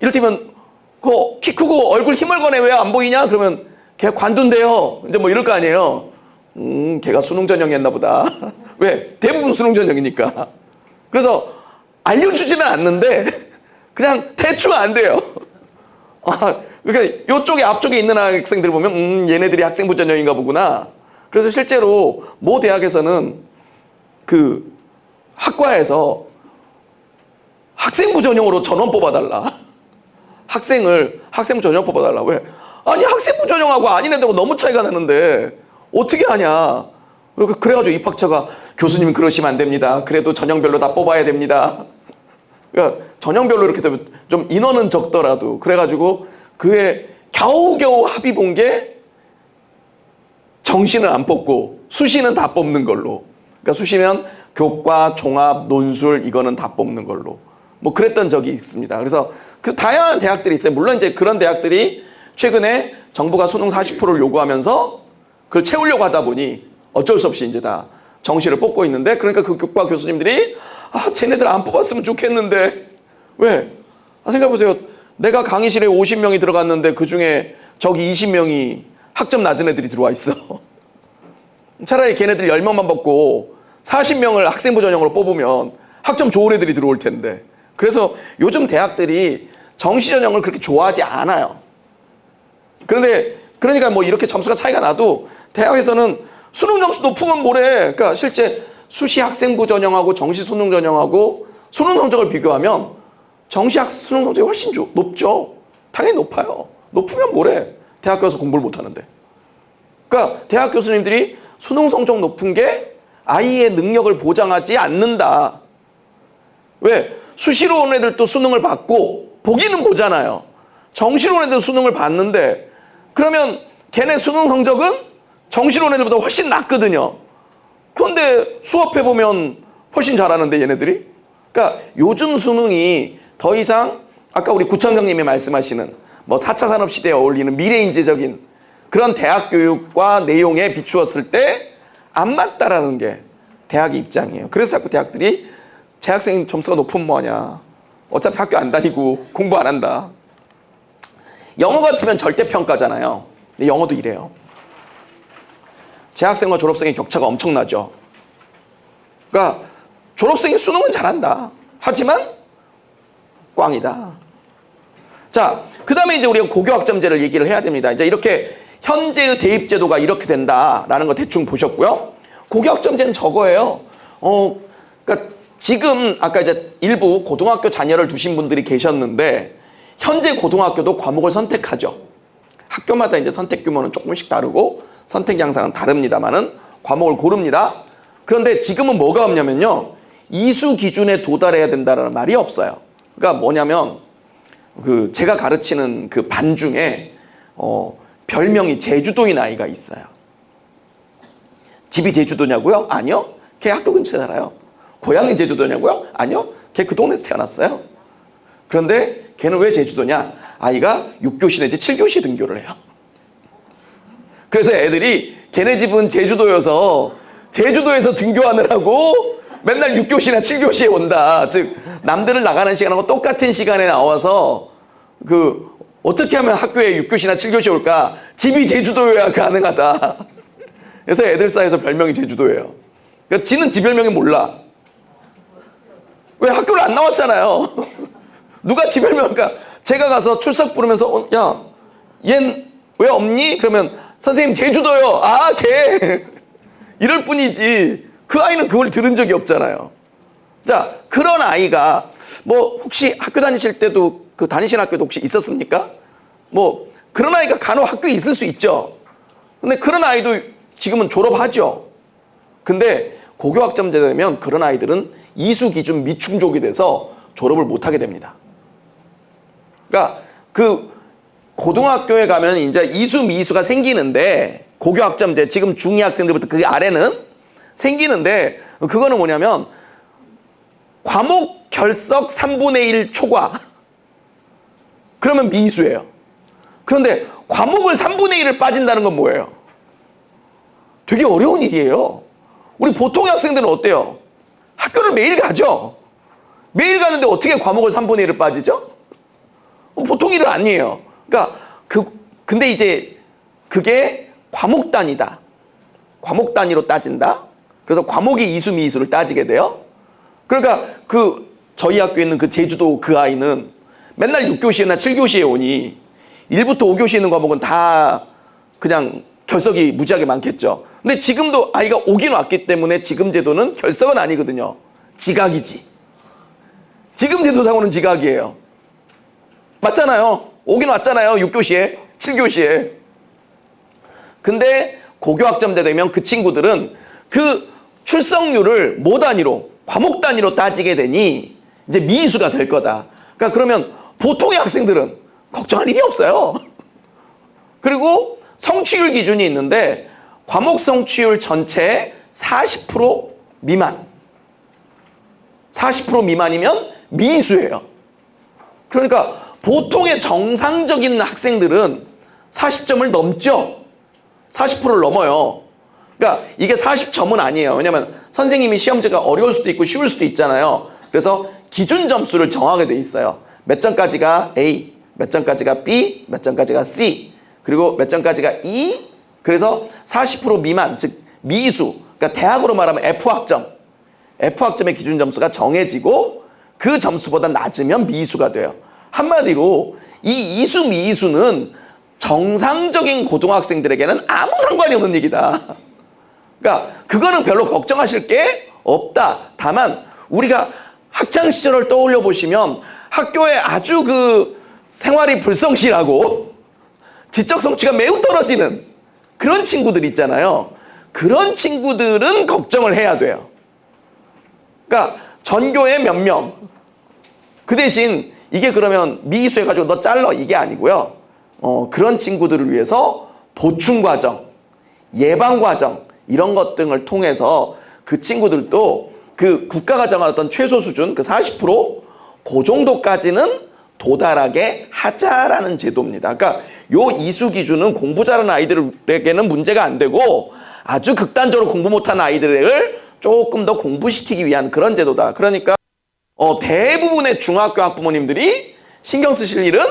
이를테면 키 크고 얼굴 희멀건 애 왜 안 보이냐? 그러면 걔 관둔대요. 이제 뭐 이럴 거 아니에요. 걔가 수능 전형이었나 보다. 왜? 대부분 수능 전형이니까. 그래서 알려주지는 않는데 그냥 대충 안 돼요. 그러니까 이쪽에 앞쪽에 있는 학생들 보면 얘네들이 학생부 전형인가 보구나. 그래서 실제로 모 대학에서는 그 학과에서 학생부 전형으로 전원 뽑아달라. 학생부 전형 뽑아달라. 왜? 아니 학생부 전형하고 아닌 애들하고 너무 차이가 나는데 어떻게 하냐. 그래가지고 입학처가 교수님 그러시면 안 됩니다. 그래도 전형별로 다 뽑아야 됩니다. 그러니까 전형별로 이렇게 되면 좀 인원은 적더라도 그래가지고 그에 겨우겨우 합의 본 게 정시는 안 뽑고 수시는 다 뽑는 걸로. 그러니까 수시면 교과, 종합, 논술 이거는 다 뽑는 걸로. 뭐 그랬던 적이 있습니다. 그래서 그 다양한 대학들이 있어요. 물론 이제 그런 대학들이 최근에 정부가 수능 40%를 요구하면서 그걸 채우려고 하다 보니 어쩔 수 없이 이제 다 정시를 뽑고 있는데, 그러니까 그 교과 교수님들이 쟤네들 안 뽑았으면 좋겠는데 왜? 생각해보세요. 내가 강의실에 50명이 들어갔는데 그중에 저기 20명이 학점 낮은 애들이 들어와 있어. 차라리 걔네들 10명만 뽑고 40명을 학생부 전형으로 뽑으면 학점 좋은 애들이 들어올 텐데. 그래서 요즘 대학들이 정시 전형을 그렇게 좋아하지 않아요. 그런데 그러니까 뭐 이렇게 점수가 차이가 나도 대학에서는 수능 점수 높으면 뭐래. 그러니까 실제 수시 학생부 전형하고 정시 수능 전형하고 수능 성적을 비교하면 정시 수능 성적이 훨씬 높죠. 당연히 높아요. 높으면 뭐래. 대학 가서 공부를 못하는데. 그러니까 대학 교수님들이 수능 성적 높은 게 아이의 능력을 보장하지 않는다. 왜? 수시로 온 애들도 수능을 받고 보기는 보잖아요. 정시로 온 애들 수능을 봤는데 그러면 걔네 수능 성적은 정시로 온 애들보다 훨씬 낮거든요. 그런데 수업해보면 훨씬 잘하는데 얘네들이? 그러니까 요즘 수능이 더 이상 아까 우리 구청장님이 말씀하시는 뭐 4차 산업시대에 어울리는 미래인지적인 그런 대학 교육과 내용에 비추었을 때 안 맞다라는 게 대학의 입장이에요. 그래서 자꾸 대학들이 재학생 점수가 높으면 뭐하냐. 어차피 학교 안 다니고 공부 안 한다. 영어 같으면 절대평가잖아요. 근데 영어도 이래요. 재학생과 졸업생의 격차가 엄청나죠. 그러니까 졸업생이 수능은 잘한다. 하지만 꽝이다. 자, 그 다음에 이제 우리가 고교학점제를 얘기를 해야 됩니다. 이제 이렇게 현재의 대입제도가 이렇게 된다라는 거 대충 보셨고요. 고교학점제는 저거예요. 그러니까 지금 아까 이제 일부 고등학교 자녀를 두신 분들이 계셨는데 현재 고등학교도 과목을 선택하죠. 학교마다 이제 선택 규모는 조금씩 다르고 선택 양상은 다릅니다만은 과목을 고릅니다. 그런데 지금은 뭐가 없냐면요. 이수 기준에 도달해야 된다는 말이 없어요. 그러니까 뭐냐면 그 제가 가르치는 그 반 중에 별명이 제주도인 아이가 있어요. 집이 제주도냐고요? 아니요. 걔 학교 근처에 살아요. 고향이 제주도냐고요? 아니요. 걔 그 동네에서 태어났어요. 그런데 걔는 왜 제주도냐? 아이가 6교시 내지 7교시에 등교를 해요. 그래서 애들이 걔네 집은 제주도여서 제주도에서 등교하느라고 맨날 6교시나 7교시에 온다. 즉 남들을 나가는 시간하고 똑같은 시간에 나와서 그 어떻게 하면 학교에 6교시나 7교시 올까? 집이 제주도여야 가능하다. 그래서 애들 사이에서 별명이 제주도예요. 그러니까 지는 지 별명이 몰라. 왜? 학교를 안 나왔잖아요. 누가 지 별명, 그러니까 제가 가서 출석 부르면서 야, 얜 왜 없니? 그러면 선생님 제주도요. 아, 걔. 이럴 뿐이지 그 아이는 그걸 들은 적이 없잖아요. 자, 그런 아이가 뭐 혹시 학교 다니실 때도 그 다니신 학교도 혹시 있었습니까? 뭐 그런 아이가 간혹 학교에 있을 수 있죠. 근데 그런 아이도 지금은 졸업하죠. 근데 고교학점제 되면 그런 아이들은 이수 기준 미충족이 돼서 졸업을 못하게 됩니다. 그러니까 그 고등학교에 가면 이제 이수 미수가 생기는데 고교학점제 지금 중2 학생들부터 그 아래는 생기는데 그거는 뭐냐면 과목 결석 3분의 1 초과 그러면 미수예요. 그런데 과목을 3분의 1을 빠진다는 건 뭐예요? 되게 어려운 일이에요. 우리 보통의 학생들은 어때요? 학교를 매일 가죠. 매일 가는데 어떻게 과목을 3분의 1을 빠지죠? 보통 일은 아니에요. 그러니까 근데 이제 그게 과목 단위다. 과목 단위로 따진다. 그래서 과목이 이수 미이수를 따지게 돼요. 그러니까 저희 학교에 있는 그 제주도 그 아이는 맨날 6교시나 7교시에 오니 1부터 5교시에 있는 과목은 다 그냥 결석이 무지하게 많겠죠. 근데 지금도 아이가 오긴 왔기 때문에 지금 제도는 결석은 아니거든요. 지각이지. 지금 제도상으로는 지각이에요. 맞잖아요. 오긴 왔잖아요. 6교시에, 7교시에. 근데 고교학점제 되면 그 친구들은 그 출석률을 뭐 단위로, 과목 단위로 따지게 되니 이제 미수가 될 거다. 그러니까 그러면 보통의 학생들은 걱정할 일이 없어요. 그리고 성취율 기준이 있는데 과목 성취율 전체의 40% 미만. 40% 미만이면 미수예요. 그러니까 보통의 정상적인 학생들은 40점을 넘죠. 40%를 넘어요. 그러니까 이게 40점은 아니에요. 왜냐면 선생님이 시험지가 어려울 수도 있고 쉬울 수도 있잖아요. 그래서 기준 점수를 정하게 돼 있어요. 몇 점까지가 A, 몇 점까지가 B, 몇 점까지가 C, 그리고 몇 점까지가 E. 그래서 40% 미만, 즉 미수, 그러니까 대학으로 말하면 F학점, F학점의 기준 점수가 정해지고 그 점수보다 낮으면 미수가 돼요. 한마디로 이 이수 미수는 정상적인 고등학생들에게는 아무 상관이 없는 얘기다. 그러니까 그거는 별로 걱정하실 게 없다. 다만 우리가 학창 시절을 떠올려 보시면 학교에 아주 그 생활이 불성실하고 지적 성취가 매우 떨어지는 그런 친구들 있잖아요. 그런 친구들은 걱정을 해야 돼요. 그러니까 전교에 몇 명. 그 대신 이게 그러면 미수해가지고 너 잘라 이게 아니고요. 그런 친구들을 위해서 보충과정, 예방과정 이런 것 등을 통해서 그 친구들도 그 국가가 정한 어떤 최소 수준 그 40%그 정도까지는 도달하게 하자라는 제도입니다. 그러니까 요 이수 기준은 공부 잘하는 아이들에게는 문제가 안 되고 아주 극단적으로 공부 못하는 아이들을 조금 더 공부시키기 위한 그런 제도다. 그러니까 대부분의 중학교 학부모님들이 신경 쓰실 일은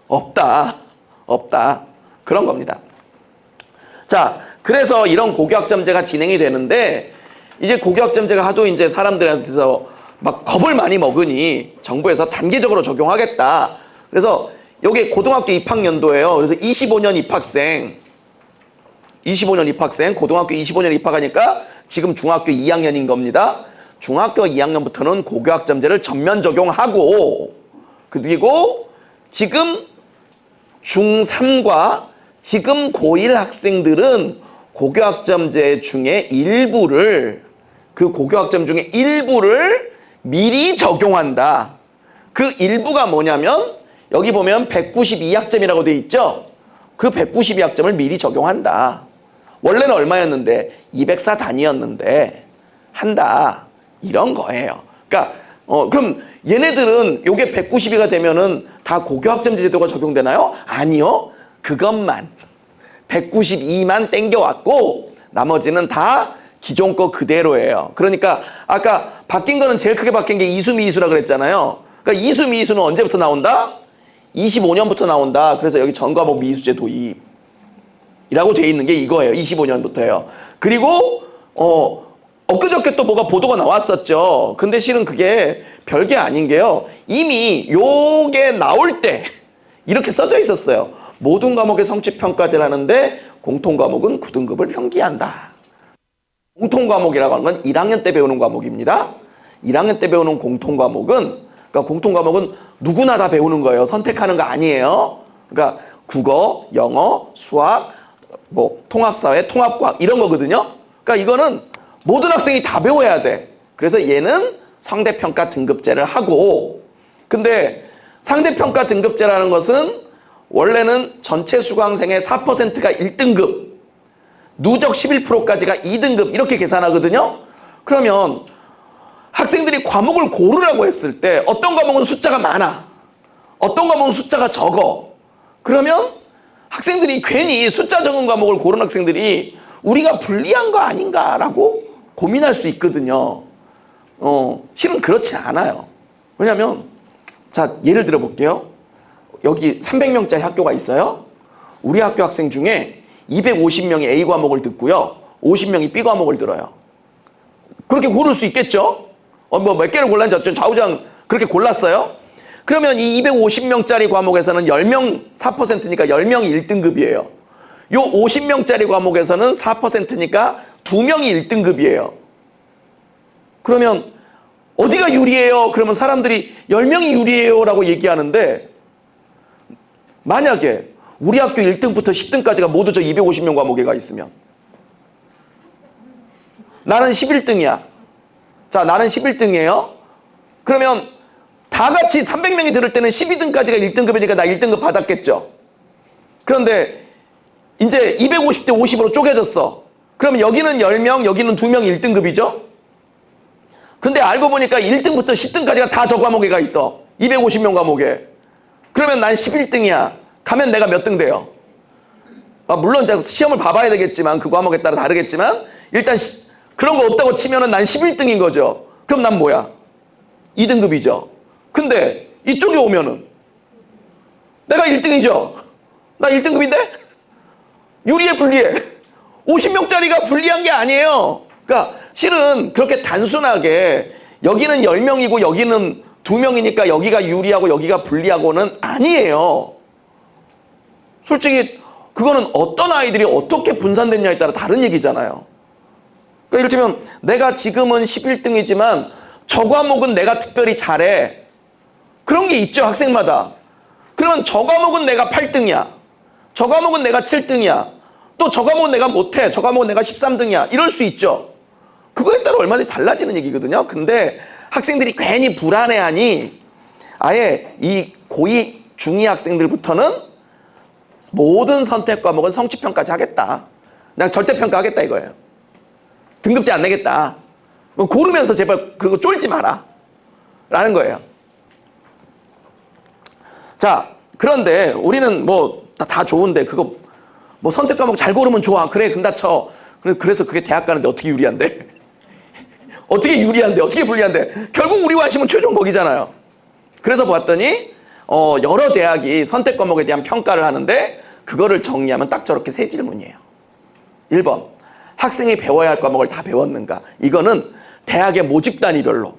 없다. 그런 겁니다. 자, 그래서 이런 고교학점제가 진행이 되는데 이제 고교학점제가 하도 이제 사람들한테서 막 겁을 많이 먹으니 정부에서 단계적으로 적용하겠다. 그래서 여기 고등학교 입학연도예요. 그래서 25년 입학생, 고등학교 25년 입학하니까 지금 중학교 2학년인 겁니다. 중학교 2학년부터는 고교학점제를 전면 적용하고 그리고 지금 중3과 지금 고1 학생들은 고교학점제 중에 일부를 그 고교학점 중에 일부를 미리 적용한다. 그 일부가 뭐냐면 여기 보면 192학점이라고 돼 있죠. 그 192학점을 미리 적용한다. 원래는 얼마였는데 204 단위였는데 한다. 이런 거예요. 그러니까 그럼 얘네들은 요게 192가 되면은 다 고교학점제 제도가 적용되나요? 아니요. 그것만 192만 땡겨왔고 나머지는 다 기존 거 그대로예요. 그러니까 아까 바뀐 거는 제일 크게 바뀐 게 이수 미이수라 그랬잖아요. 그러니까 이수 미이수는 언제부터 나온다? 25년부터 나온다. 그래서 여기 전과목 미이수제 도입이라고 돼 있는 게 이거예요. 25년부터예요. 그리고 엊그저께 또 뭐가 보도가 나왔었죠. 근데 실은 그게 별게 아닌 게요. 이미 요게 나올 때 이렇게 써져 있었어요. 모든 과목의 성취평가제를 하는데 공통과목은 9등급을 평기한다. 공통과목이라고 하는 건 1학년 때 배우는 과목입니다. 1학년 때 배우는 공통과목은 그러니까 공통과목은 누구나 다 배우는 거예요. 선택하는 거 아니에요. 그러니까 국어, 영어, 수학, 뭐 통합사회, 통합과학 이런 거거든요. 그러니까 이거는 모든 학생이 다 배워야 돼. 그래서 얘는 상대평가 등급제를 하고 근데 상대평가 등급제라는 것은 원래는 전체 수강생의 4%가 1등급 누적 11%까지가 2등급 이렇게 계산하거든요. 그러면 학생들이 과목을 고르라고 했을 때 어떤 과목은 숫자가 많아. 어떤 과목은 숫자가 적어. 그러면 학생들이 괜히 숫자 적은 과목을 고른 학생들이 우리가 불리한 거 아닌가라고 고민할 수 있거든요. 실은 그렇지 않아요. 왜냐하면 자 예를 들어 볼게요. 여기 300명짜리 학교가 있어요. 우리 학교 학생 중에 250명이 A 과목을 듣고요. 50명이 B 과목을 들어요. 그렇게 고를 수 있겠죠? 뭐 몇 개를 골랐는지 좌우장 그렇게 골랐어요? 그러면 이 250명짜리 과목에서는 10명 4%니까 10명이 1등급이에요. 요 50명짜리 과목에서는 4%니까 2명이 1등급이에요. 그러면 어디가 유리해요? 그러면 사람들이 10명이 유리해요 라고 얘기하는데, 만약에 우리 학교 1등부터 10등까지가 모두 저 250명 과목에 가 있으면 나는 11등이야. 자, 나는 11등이에요. 그러면 다 같이 300명이 들을 때는 12등까지가 1등급이니까 나 1등급 받았겠죠. 그런데 이제 250대 50으로 쪼개졌어. 그러면 여기는 10명, 여기는 2명이 1등급이죠. 근데 알고 보니까 1등부터 10등까지가 다 저 과목에 가 있어. 250명 과목에. 그러면 난 11등이야. 가면 내가 몇 등 돼요? 물론 시험을 봐봐야 되겠지만 그 과목에 따라 다르겠지만 일단 그런 거 없다고 치면은 난 11등인 거죠. 그럼 난 뭐야? 2등급이죠. 근데 이쪽에 오면은 내가 1등이죠. 나 1등급인데? 유리해 불리해? 50명짜리가 불리한 게 아니에요. 그러니까 실은 그렇게 단순하게 여기는 10명이고 여기는 2명이니까 여기가 유리하고 여기가 불리하고는 아니에요. 솔직히 그거는 어떤 아이들이 어떻게 분산됐냐에 따라 다른 얘기잖아요. 그러니까 이를테면 내가 지금은 11등이지만 저 과목은 내가 특별히 잘해. 그런 게 있죠, 학생마다. 그러면 저 과목은 내가 8등이야. 저 과목은 내가 7등이야. 또 저 과목은 내가 못해. 저 과목은 내가 13등이야. 이럴 수 있죠. 그거에 따라 얼마든지 달라지는 얘기거든요. 근데 학생들이 괜히 불안해하니 아예 이 고2, 중2 학생들부터는 모든 선택 과목은 성취평가제 하겠다. 그냥 절대평가 하겠다 이거예요. 등급제 안 내겠다. 고르면서 제발 그리고 쫄지 마라. 라는 거예요. 자, 그런데 우리는 뭐 다 좋은데 그거 뭐 선택 과목 잘 고르면 좋아. 그래, 근다 쳐. 그래서 그게 대학 가는데 어떻게 유리한데? 어떻게 유리한데? 어떻게 불리한데? 결국 우리 관심은 최종 거기잖아요. 그래서 봤더니 여러 대학이 선택 과목에 대한 평가를 하는데 그거를 정리하면 딱 저렇게 세 질문이에요. 1번, 학생이 배워야 할 과목을 다 배웠는가? 이거는 대학의 모집 단위별로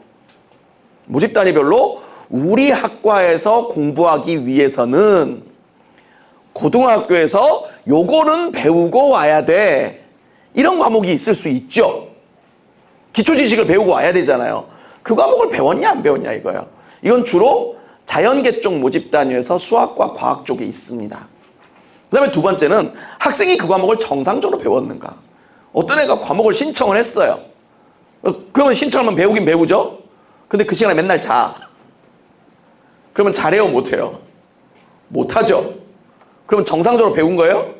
우리 학과에서 공부하기 위해서는 고등학교에서 요거는 배우고 와야 돼. 이런 과목이 있을 수 있죠. 기초 지식을 배우고 와야 되잖아요. 그 과목을 배웠냐 안 배웠냐 이거예요. 이건 주로 자연계 쪽 모집 단위에서 수학과 과학 쪽에 있습니다. 그 다음에 두 번째는 학생이 그 과목을 정상적으로 배웠는가. 어떤 애가 과목을 신청을 했어요. 그러면 신청하면 배우긴 배우죠. 근데 그 시간에 맨날 자. 그러면 잘해요 못해요? 못하죠. 그럼 정상적으로 배운 거예요?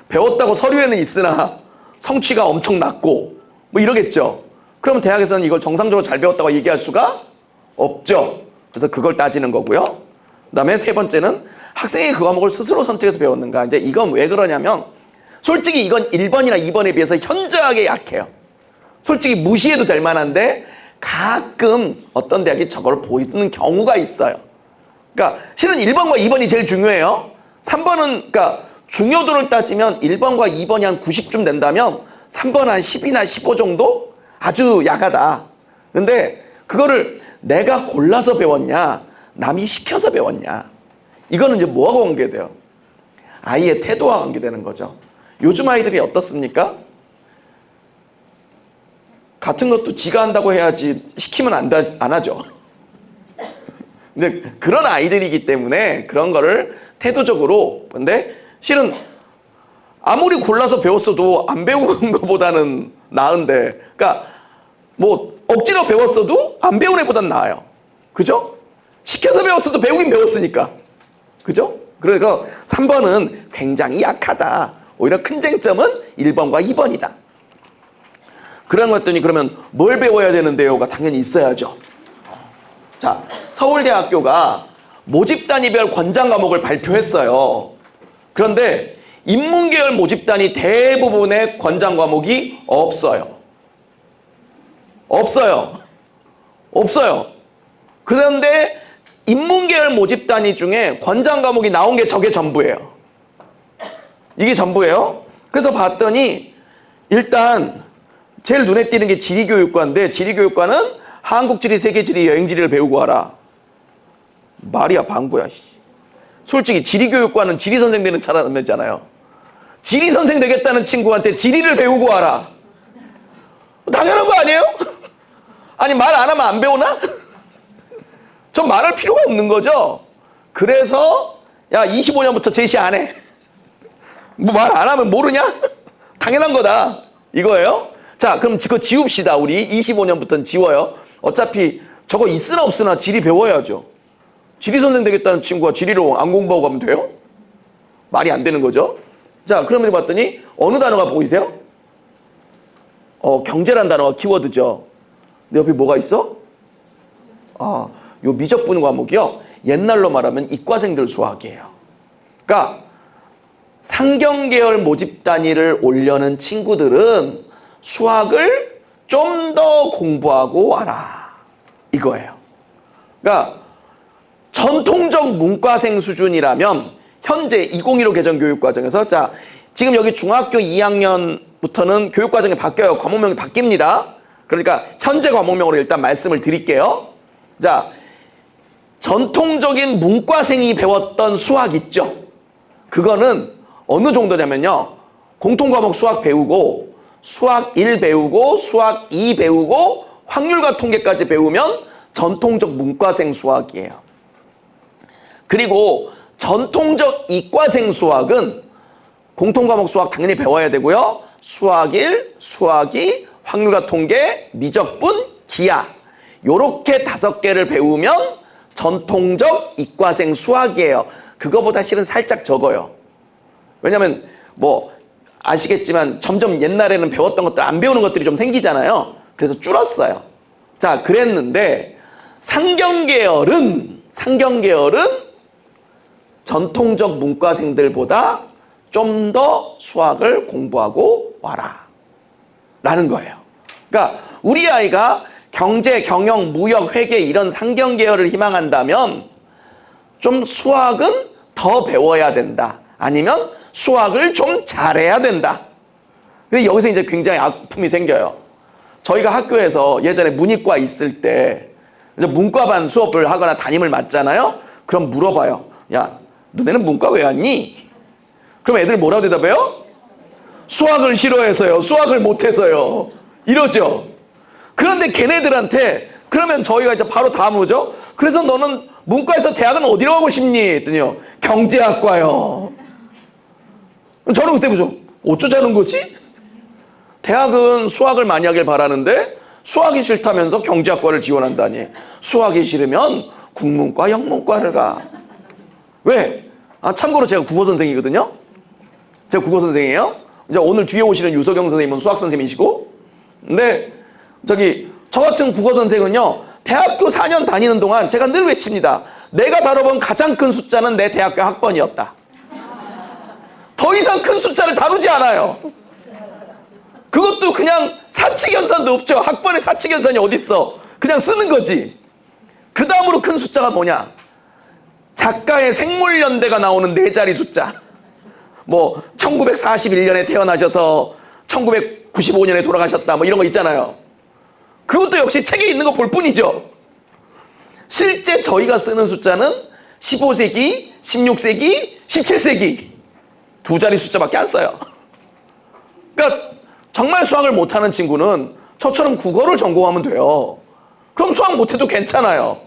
배웠다고 서류에는 있으나 성취가 엄청 낮고 뭐 이러겠죠. 그럼 대학에서는 이걸 정상적으로 잘 배웠다고 얘기할 수가 없죠. 그래서 그걸 따지는 거고요. 그 다음에 세 번째는 학생이 그 과목을 스스로 선택해서 배웠는가. 이제 이건 왜 그러냐면 솔직히 이건 1번이나 2번에 비해서 현저하게 약해요. 솔직히 무시해도 될 만한데 가끔 어떤 대학이 저걸 보이는 경우가 있어요. 그러니까 실은 1번과 2번이 제일 중요해요. 3번은 그러니까 중요도를 따지면 1번과 2번이 한 90쯤 된다면 3번 한 10이나 15 정도? 아주 약하다. 근데 그거를 내가 골라서 배웠냐, 남이 시켜서 배웠냐. 이거는 이제 뭐하고 관계돼요? 아이의 태도와 관계되는 거죠. 요즘 아이들이 어떻습니까? 같은 것도 지가 한다고 해야지 시키면 안 하죠. 근데 그런 아이들이기 때문에 그런 거를 태도적으로, 근데 실은 아무리 골라서 배웠어도 안 배운 것보다는 나은데, 그러니까 뭐 억지로 배웠어도 안 배운 애보단 나아요. 그죠? 시켜서 배웠어도 배우긴 배웠으니까. 그죠? 그래서 3번은 굉장히 약하다. 오히려 큰 쟁점은 1번과 2번이다. 그런 것들이 그러면 뭘 배워야 되는데요가 당연히 있어야죠. 자, 서울대학교가 모집 단위별 권장 과목을 발표했어요. 그런데 인문계열 모집 단위 대부분의 권장 과목이 없어요. 그런데 인문계열 모집 단위 중에 권장 과목이 나온 게 저게 전부예요. 이게 전부예요. 그래서 봤더니 일단 제일 눈에 띄는 게 지리교육과인데, 지리교육과는 한국지리, 세계지리, 여행지리를 배우고 와라. 말이야 방구야. 솔직히 지리교육과는 지리선생들은 찾아내잖아요. 지리 선생 되겠다는 친구한테 지리를 배우고 와라. 당연한 거 아니에요? 아니, 말 안 하면 안 배우나? 전 말할 필요가 없는 거죠. 그래서 야, 25년부터 제시 안 해. 뭐 말 안 하면 모르냐? 당연한 거다. 이거예요. 자, 그럼 그거 지웁시다. 우리 25년부터는 지워요. 어차피 저거 있으나 없으나 지리 배워야죠. 지리 선생 되겠다는 친구가 지리로 안 공부하고 가면 돼요? 말이 안 되는 거죠. 자, 그러면 봤더니 어느 단어가 보이세요? 경제란 단어가 키워드죠. 근데 옆에 뭐가 있어? 요 미적분 과목이요. 옛날로 말하면 이과생들 수학이에요. 그러니까 상경계열 모집 단위를 올려는 친구들은 수학을 좀 더 공부하고 와라. 이거예요. 그러니까 전통적 문과생 수준이라면 현재 2015 개정 교육과정에서 자, 지금 여기 중학교 2학년부터는 교육과정이 바뀌어요. 과목명이 바뀝니다. 그러니까 현재 과목명으로 일단 말씀을 드릴게요. 자, 전통적인 문과생이 배웠던 수학 있죠? 그거는 어느 정도냐면요. 공통과목 수학 배우고 수학 1 배우고 수학 2 배우고 확률과 통계까지 배우면 전통적 문과생 수학이에요. 그리고 전통적 이과생 수학은 공통과목 수학 당연히 배워야 되고요. 수학 1, 수학 2, 확률과 통계, 미적분, 기하 요렇게 5개를 배우면 전통적 이과생 수학이에요. 그거보다 실은 살짝 적어요. 왜냐면 뭐 아시겠지만 점점 옛날에는 배웠던 것들 안 배우는 것들이 좀 생기잖아요. 그래서 줄었어요. 자, 그랬는데 상경계열은 전통적 문과생들보다 좀 더 수학을 공부하고 와라 라는 거예요. 그러니까 우리 아이가 경제, 경영, 무역, 회계 이런 상경계열을 희망한다면 좀 수학은 더 배워야 된다. 아니면 수학을 좀 잘해야 된다. 근데 여기서 이제 굉장히 아픔이 생겨요. 저희가 학교에서 예전에 문이과 있을 때 문과반 수업을 하거나 담임을 맡잖아요. 그럼 물어봐요. 야, 너네는 문과 왜 왔니? 그럼 애들 뭐라고 대답해요? 수학을 싫어해서요. 수학을 못해서요. 이러죠. 그런데 걔네들한테 그러면 저희가 이제 바로 다음 오죠. 그래서 너는 문과에서 대학은 어디로 가고 싶니? 했더니요. 경제학과요. 저는 그때 보죠. 어쩌자는 거지? 대학은 수학을 많이 하길 바라는데 수학이 싫다면서 경제학과를 지원한다니. 수학이 싫으면 국문과, 영문과를 가. 왜? 참고로 제가 국어 선생이거든요. 제가 국어 선생이에요. 이제 오늘 뒤에 오시는 유석영 선생님은 수학 선생님이시고, 근데 저 같은 국어 선생은요, 대학교 4년 다니는 동안 제가 늘 외칩니다. 내가 다뤄본 가장 큰 숫자는 내 대학교 학번이었다. 더 이상 큰 숫자를 다루지 않아요. 그것도 그냥 사칙연산도 없죠. 학번에 사칙연산이 어딨어. 그냥 쓰는 거지. 그 다음으로 큰 숫자가 뭐냐? 작가의 생물연대가 나오는 4자리 숫자. 뭐 1941년에 태어나셔서 1995년에 돌아가셨다 뭐 이런 거 있잖아요. 그것도 역시 책에 있는 거 볼 뿐이죠. 실제 저희가 쓰는 숫자는 15세기, 16세기, 17세기 2자리 숫자밖에 안 써요. 그러니까 정말 수학을 못하는 친구는 저처럼 국어를 전공하면 돼요. 그럼 수학 못해도 괜찮아요.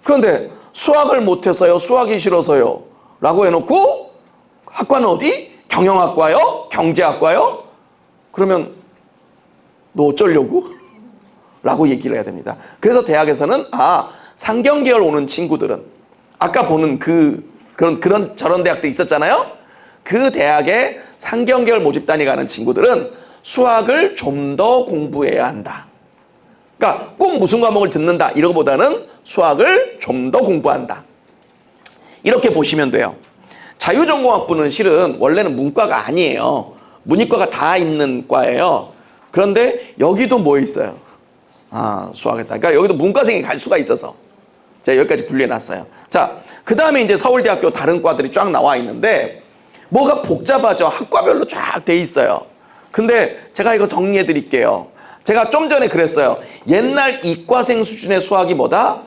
그런데 수학을 못해서요, 수학이 싫어서요 라고 해놓고 학과는 어디? 경영학과요? 경제학과요? 그러면 너 어쩌려고? 라고 얘기를 해야 됩니다. 그래서 대학에서는 상경계열 오는 친구들은 아까 보는 그런 저런 대학도 있었잖아요. 그 대학에 상경계열 모집단이 가는 친구들은 수학을 좀 더 공부해야 한다. 그러니까 꼭 무슨 과목을 듣는다 이러고보다는 수학을 좀 더 공부한다. 이렇게 보시면 돼요. 자유전공학부는 실은 원래는 문과가 아니에요. 문이과가 다 있는 과예요. 그런데 여기도 뭐 있어요? 수학했다. 그러니까 여기도 문과생이 갈 수가 있어서 제가 여기까지 분리해놨어요. 자, 그 다음에 이제 서울대학교 다른 과들이 쫙 나와 있는데 뭐가 복잡하죠. 학과별로 쫙 돼 있어요. 근데 제가 이거 정리해 드릴게요. 제가 좀 전에 그랬어요. 옛날 이과생 수준의 수학이 뭐다?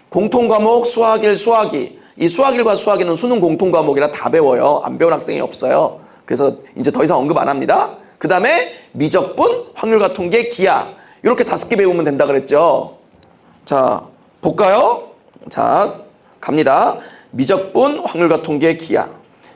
공통과목 수학 1, 수학 2. 이 수학 1과 수학 2는 수능 공통과목이라 다 배워요. 안 배운 학생이 없어요. 그래서 이제 더 이상 언급 안 합니다. 그 다음에 미적분, 확률과 통계, 기하. 이렇게 5개 배우면 된다 그랬죠. 자, 볼까요? 자, 갑니다. 미적분, 확률과 통계, 기하.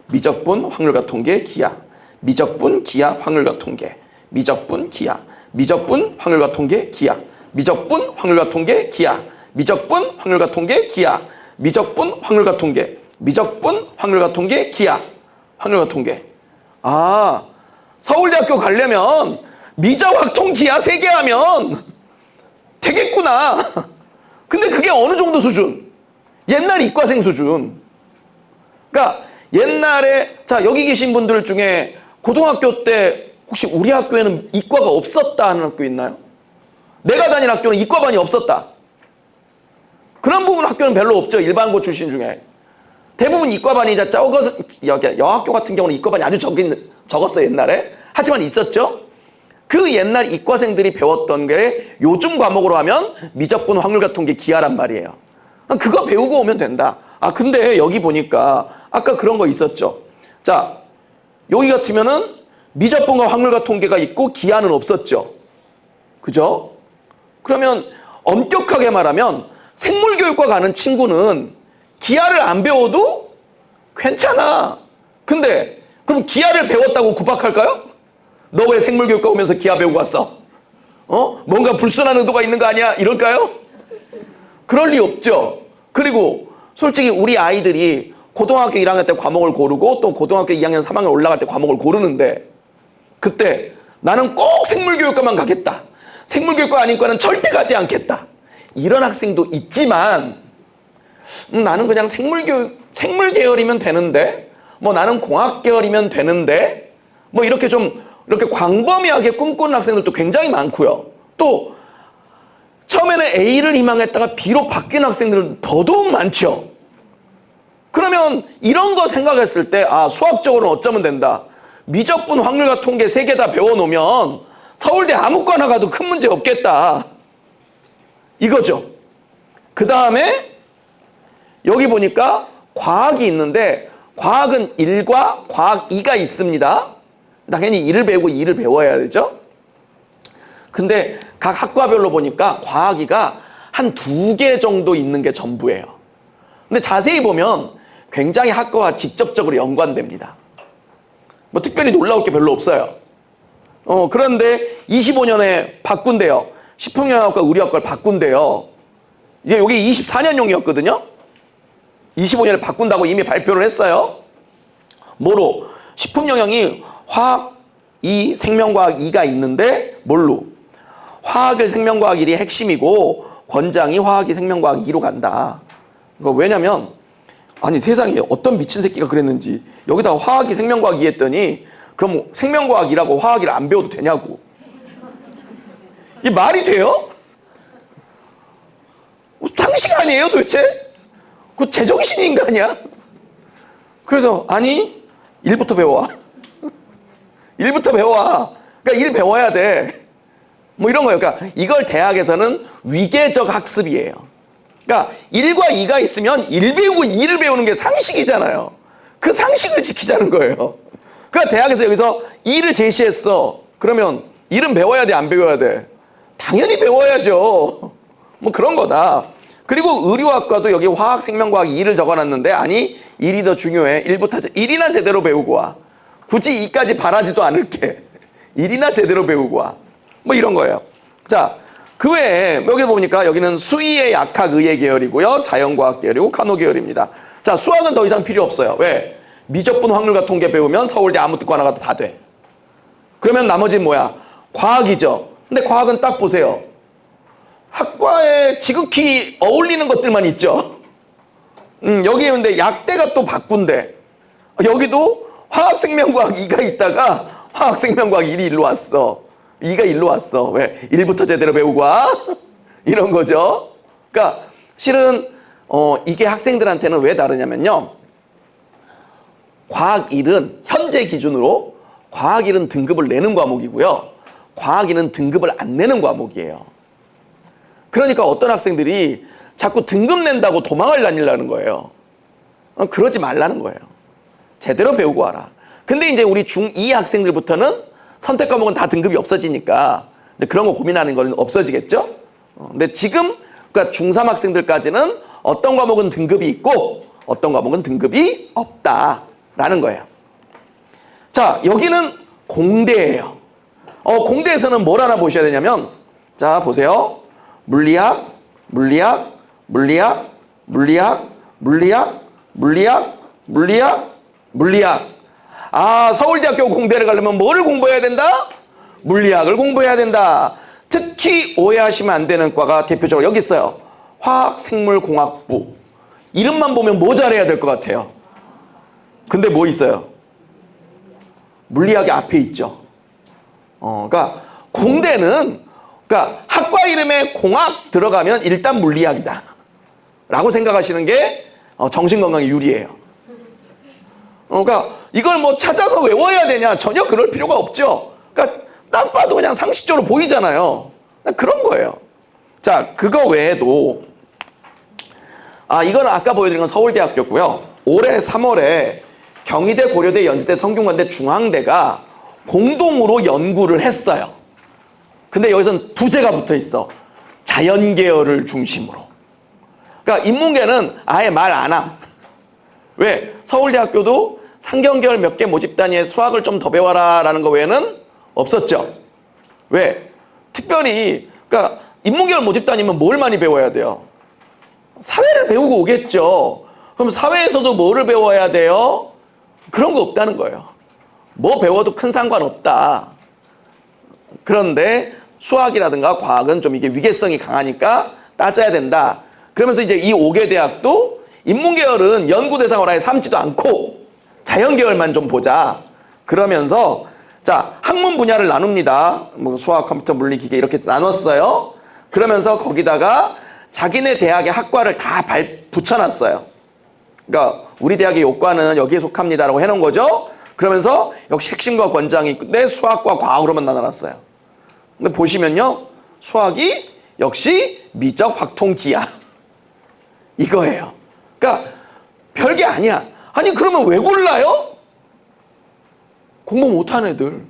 미적분, 확률과 통계, 기하. 미적분, 기하, 확률과 통계. 미적분, 기하. 미적분, 확률과 통계, 기하. 미적분, 확률과 통계, 기하. 미적분, 확률과 통계, 기하. 미적분, 확률과 통계. 미적분, 확률과 통계, 기하. 확률과 통계. 아, 서울대학교 가려면 미적, 확통, 기하 3개 하면 되겠구나. 근데 그게 어느 정도 수준? 옛날 이과생 수준. 그러니까 옛날에, 자, 여기 계신 분들 중에 고등학교 때 혹시 우리 학교에는 이과가 없었다 하는 학교 있나요? 내가 다닌 학교는 이과반이 없었다. 그런 부분 학교는 별로 없죠. 일반고 출신 중에. 대부분 이과반이 적어서, 여학교 같은 경우는 이과반이 아주 적었어요, 옛날에. 하지만 있었죠. 그 옛날 이과생들이 배웠던 게 요즘 과목으로 하면 미적분, 확률과 통계, 기하란 말이에요. 그거 배우고 오면 된다. 아, 근데 여기 보니까 아까 그런 거 있었죠. 자, 여기 같으면은 미적분과 확률과 통계가 있고 기하는 없었죠. 그죠? 그러면 엄격하게 말하면 생물교육과 가는 친구는 기하를 안 배워도 괜찮아. 근데 그럼 기하를 배웠다고 구박할까요? 너 왜 생물교육과 오면서 기하 배우고 왔어? 뭔가 불순한 의도가 있는 거 아니야? 이럴까요? 그럴 리 없죠. 그리고 솔직히 우리 아이들이 고등학교 1학년 때 과목을 고르고 또 고등학교 2학년 3학년 올라갈 때 과목을 고르는데 그때 나는 꼭 생물교육과만 가겠다. 생물교육과 아닌 과는 절대 가지 않겠다. 이런 학생도 있지만 나는 그냥 생물 계열이면 되는데 뭐 나는 공학 계열이면 되는데 뭐 이렇게 좀 이렇게 광범위하게 꿈꾸는 학생들도 굉장히 많고요. 또 처음에는 A를 희망했다가 B로 바뀐 학생들은 더더욱 많죠. 그러면 이런 거 생각했을 때 아, 수학적으로는 어쩌면 된다. 미적분, 확률과 통계 3개 다 배워놓으면 서울대 아무거나 가도 큰 문제 없겠다. 이거죠. 그 다음에 여기 보니까 과학이 있는데 과학은 1과 과학 2가 있습니다. 당연히 1을 배우고 2를 배워야 되죠. 근데 각 학과별로 보니까 과학 2가 한 2개 정도 있는 게 전부예요. 근데 자세히 보면 굉장히 학과와 직접적으로 연관됩니다. 뭐 특별히 놀라울 게 별로 없어요. 그런데 25년에 바꾼대요. 식품영양학과 의료학과를 바꾼대요. 이제 여기 24년용이었거든요. 25년에 바꾼다고 이미 발표를 했어요. 뭐로? 식품영양이 화학 2, 생명과학 2가 있는데 뭘로? 화학 1, 생명과학 1이 핵심이고 권장이 화학 2, 생명과학 2로 간다. 왜냐면 아니 세상에 어떤 미친 새끼가 그랬는지 여기다가 화학 2, 생명과학 2 했더니 그럼 생명과학 2라고 화학 1을 안 배워도 되냐고. 이 말이 돼요? 당시가 아니에요 도대체? 그 제정신 인간이야? 그래서 아니 1부터 배워. 1부터 배워. 그러니까 1 배워야 돼. 뭐 이런 거예요. 그러니까 이걸 대학에서는 위계적 학습이에요. 그러니까 1과 2가 있으면 1 배우고 2를 배우는 게 상식이잖아요. 그 상식을 지키자는 거예요. 그러니까 대학에서 여기서 2를 제시했어. 그러면 1은 배워야 돼, 안 배워야 돼? 당연히 배워야죠. 뭐 그런 거다. 그리고 의료학과도 여기 화학, 생명과학 2를 적어놨는데 아니 1이 더 중요해. 1이나 제대로 배우고 와. 굳이 2까지 바라지도 않을게. 1이나 제대로 배우고 와. 뭐 이런 거예요. 자, 그 외에 여기 보니까 여기는 수의의 약학 의의 계열이고요. 자연과학 계열이고 간호 계열입니다. 자, 수학은 더 이상 필요 없어요. 왜? 미적분, 확률과 통계 배우면 서울대 아무 뜻과나 가도 다 돼. 그러면 나머지는 뭐야? 과학이죠. 근데 과학은 딱 보세요. 학과에 지극히 어울리는 것들만 있죠. 여기에 근데 약대가 또 바꾼대. 여기도 화학생명과학 2가 있다가 화학생명과학 1이 일로 왔어. 2가 일로 왔어. 왜? 1부터 제대로 배우고 와? 이런 거죠. 그러니까 실은 이게 학생들한테는 왜 다르냐면요. 과학 1은 현재 기준으로 과학 1은 등급을 내는 과목이고요. 과학 2는 등급을 안 내는 과목이에요. 그러니까 어떤 학생들이 자꾸 등급 낸다고 도망을 다니려는 거예요. 그러지 말라는 거예요. 제대로 배우고 와라. 근데 이제 우리 중2 학생들부터는 선택 과목은 다 등급이 없어지니까 그런 거 고민하는 거는 없어지겠죠? 근데 지금 그러니까 중3 학생들까지는 어떤 과목은 등급이 있고 어떤 과목은 등급이 없다라는 거예요. 자, 여기는 공대예요. 공대에서는 뭘 하나 보셔야 되냐면, 자, 보세요. 물리학, 물리학, 물리학, 물리학, 물리학, 물리학, 물리학, 물리학. 아, 서울대학교 공대를 가려면 뭐를 공부해야 된다? 물리학을 공부해야 된다. 특히 오해하시면 안 되는 과가 대표적으로 여기 있어요. 화학생물공학부. 이름만 보면 뭐 잘해야 될 것 같아요? 근데 뭐 있어요? 물리학이 앞에 있죠. 그러니까 공대는 그러니까 학과 이름에 공학 들어가면 일단 물리학이다 라고 생각하시는 게 정신건강에 유리해요. 그러니까 이걸 뭐 찾아서 외워야 되냐? 전혀 그럴 필요가 없죠. 그러니까 딱 봐도 그냥 상식적으로 보이잖아요. 그런 거예요. 자, 그거 외에도 이건 아까 보여드린 건 서울대학교고요. 올해 3월에 경희대, 고려대, 연세대, 성균관대, 중앙대가 공동으로 연구를 했어요. 근데 여기서는 부제가 붙어 있어. 자연계열을 중심으로. 그러니까 인문계는 아예 말 안 함. 왜? 서울대학교도 상경계열 몇 개 모집 단위에 수학을 좀 더 배워라 라는 거 외에는 없었죠. 왜? 특별히 그러니까 인문계열 모집 단위면 뭘 많이 배워야 돼요? 사회를 배우고 오겠죠. 그럼 사회에서도 뭐를 배워야 돼요? 그런 거 없다는 거예요. 뭐 배워도 큰 상관없다. 그런데 수학이라든가 과학은 좀 이게 위계성이 강하니까 따져야 된다. 그러면서 이제 이 5개 대학도 인문계열은 연구 대상으로 아예 삼지도 않고 자연계열만 좀 보자. 그러면서 자, 학문 분야를 나눕니다. 뭐 수학, 컴퓨터, 물리, 기계 이렇게 나눴어요. 그러면서 거기다가 자기네 대학의 학과를 다 붙여놨어요. 그러니까 우리 대학의 요과는 여기에 속합니다라고 해놓은 거죠. 그러면서 역시 핵심과 권장이 있는데 수학과 과학으로만 나눠놨어요. 근데 보시면요, 수학이 역시 미적 확통기야 이거예요. 그러니까 별게 아니야. 아니 그러면 왜 골라요? 공부 못하는 애들.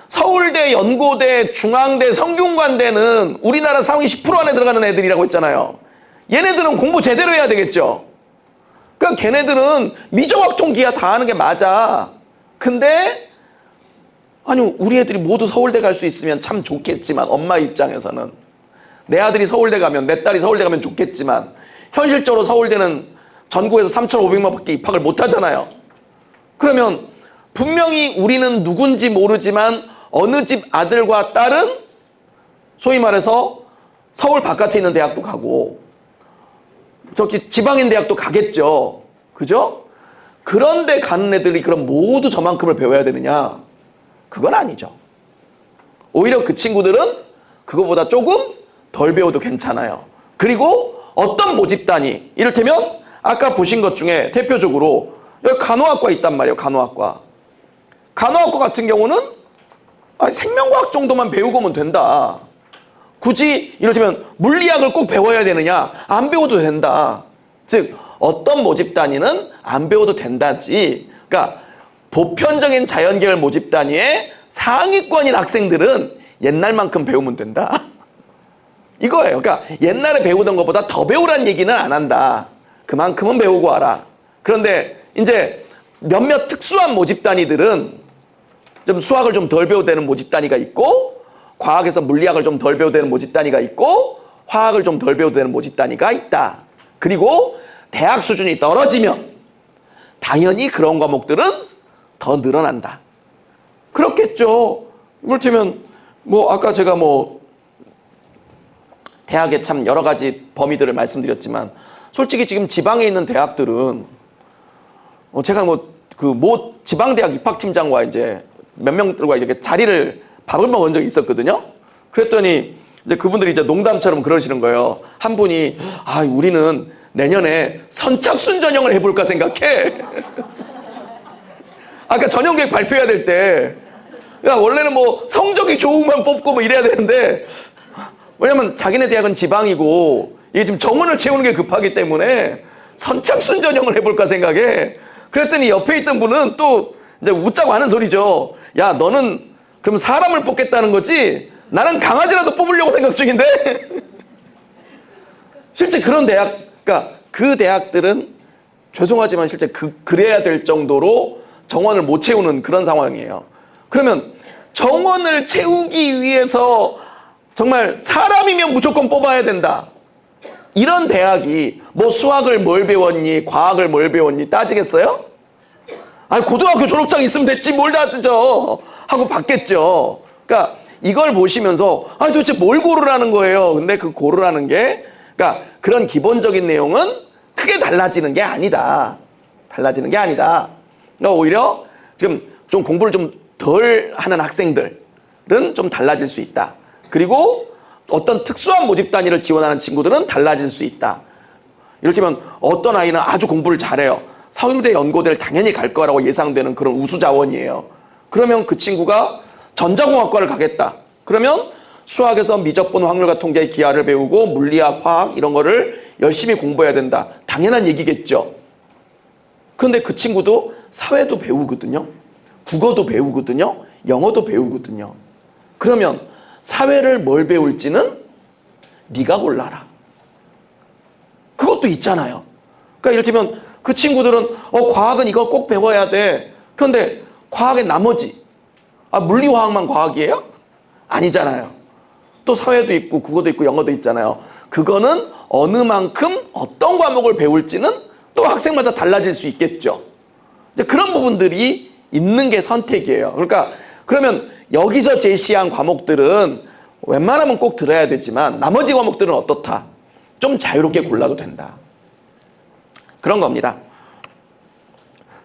서울대, 연고대, 중앙대, 성균관대는 우리나라 상위 10% 안에 들어가는 애들이라고 했잖아요. 얘네들은 공부 제대로 해야 되겠죠. 그러니까 걔네들은 미적확통기야 다 하는 게 맞아. 근데 아니 우리 애들이 모두 서울대 갈 수 있으면 참 좋겠지만 엄마 입장에서는 내 아들이 서울대 가면 내 딸이 서울대 가면 좋겠지만 현실적으로 서울대는 전국에서 3,500명밖에 입학을 못 하잖아요. 그러면 분명히 우리는 누군지 모르지만 어느 집 아들과 딸은 소위 말해서 서울 바깥에 있는 대학도 가고 저기 지방인 대학도 가겠죠. 그죠? 그런데 가는 애들이 그럼 모두 저만큼을 배워야 되느냐? 그건 아니죠. 오히려 그 친구들은 그거보다 조금 덜 배워도 괜찮아요. 그리고 어떤 모집 단위, 이를테면 아까 보신 것 중에 대표적으로 여기 간호학과 있단 말이에요. 간호학과. 간호학과 같은 경우는 생명과학 정도만 배우고 오면 된다. 굳이 이를테면 물리학을 꼭 배워야 되느냐? 안 배워도 된다. 즉 어떤 모집 단위는 안 배워도 된다지. 그러니까 보편적인 자연계열 모집 단위의 상위권인 학생들은 옛날만큼 배우면 된다. 이거예요. 그러니까 옛날에 배우던 것보다 더 배우란 얘기는 안 한다. 그만큼은 배우고 와라. 그런데 이제 몇몇 특수한 모집 단위들은 좀 수학을 좀 덜 배워도 되는 모집 단위가 있고 과학에서 물리학을 좀 덜 배워도 되는 모집 단위가 있고 화학을 좀 덜 배워도 되는 모집 단위가 있다. 그리고 대학 수준이 떨어지면 당연히 그런 과목들은 더 늘어난다. 그렇겠죠. 이를테면 뭐 아까 제가 뭐 대학에 참 여러 가지 범위들을 말씀드렸지만 솔직히 지금 지방에 있는 대학들은 제가 뭐 지방대학 입학팀장과 이제 몇 명들과 이렇게 밥을 먹은 적이 있었거든요. 그랬더니 이제 그분들이 이제 농담처럼 그러시는 거예요. 한 분이 우리는 내년에 선착순 전형을 해볼까 생각해. 아까 전형계획 발표해야 될 때, 원래는 뭐 성적이 좋으면 뽑고 뭐 이래야 되는데, 왜냐면 자기네 대학은 지방이고 이게 지금 정원을 채우는 게 급하기 때문에 선착순 전형을 해볼까 생각해. 그랬더니 옆에 있던 분은 또 이제 웃자고 하는 소리죠. 야, 너는 그럼 사람을 뽑겠다는 거지? 나는 강아지라도 뽑으려고 생각 중인데? 실제 그런 대학, 그러니까 그 대학들은 죄송하지만 실제 그래야 될 정도로 정원을 못 채우는 그런 상황이에요. 그러면 정원을 채우기 위해서 정말 사람이면 무조건 뽑아야 된다. 이런 대학이 뭐 수학을 뭘 배웠니, 과학을 뭘 배웠니 따지겠어요? 아니, 고등학교 졸업장 있으면 됐지 뭘 따져 하고 받겠죠. 그러니까 이걸 보시면서 아니 도대체 뭘 고르라는 거예요. 근데 그 고르라는 게 그러니까 그런 기본적인 내용은 크게 달라지는 게 아니다. 달라지는 게 아니다. 그러니까 오히려 지금 좀 공부를 좀 덜 하는 학생들은 좀 달라질 수 있다. 그리고 어떤 특수한 모집 단위를 지원하는 친구들은 달라질 수 있다. 이렇게 하면 어떤 아이는 아주 공부를 잘해요. 서울대 연고대를 당연히 갈 거라고 예상되는 그런 우수 자원이에요. 그러면 그 친구가 전자공학과를 가겠다. 그러면 수학에서 미적분, 확률과 통계의 기하를 배우고 물리학, 화학 이런 거를 열심히 공부해야 된다. 당연한 얘기겠죠. 그런데 그 친구도 사회도 배우거든요. 국어도 배우거든요. 영어도 배우거든요. 그러면 사회를 뭘 배울지는 네가 골라라. 그것도 있잖아요. 그러니까 이를테면 그 친구들은 과학은 이거 꼭 배워야 돼. 그런데 과학의 나머지 물리화학만 과학이에요? 아니잖아요. 또 사회도 있고 국어도 있고 영어도 있잖아요. 그거는 어느 만큼 어떤 과목을 배울지는 또 학생마다 달라질 수 있겠죠. 그런 부분들이 있는 게 선택이에요. 그러니까 그러면 여기서 제시한 과목들은 웬만하면 꼭 들어야 되지만 나머지 과목들은 어떻다? 좀 자유롭게 골라도 된다. 그런 겁니다.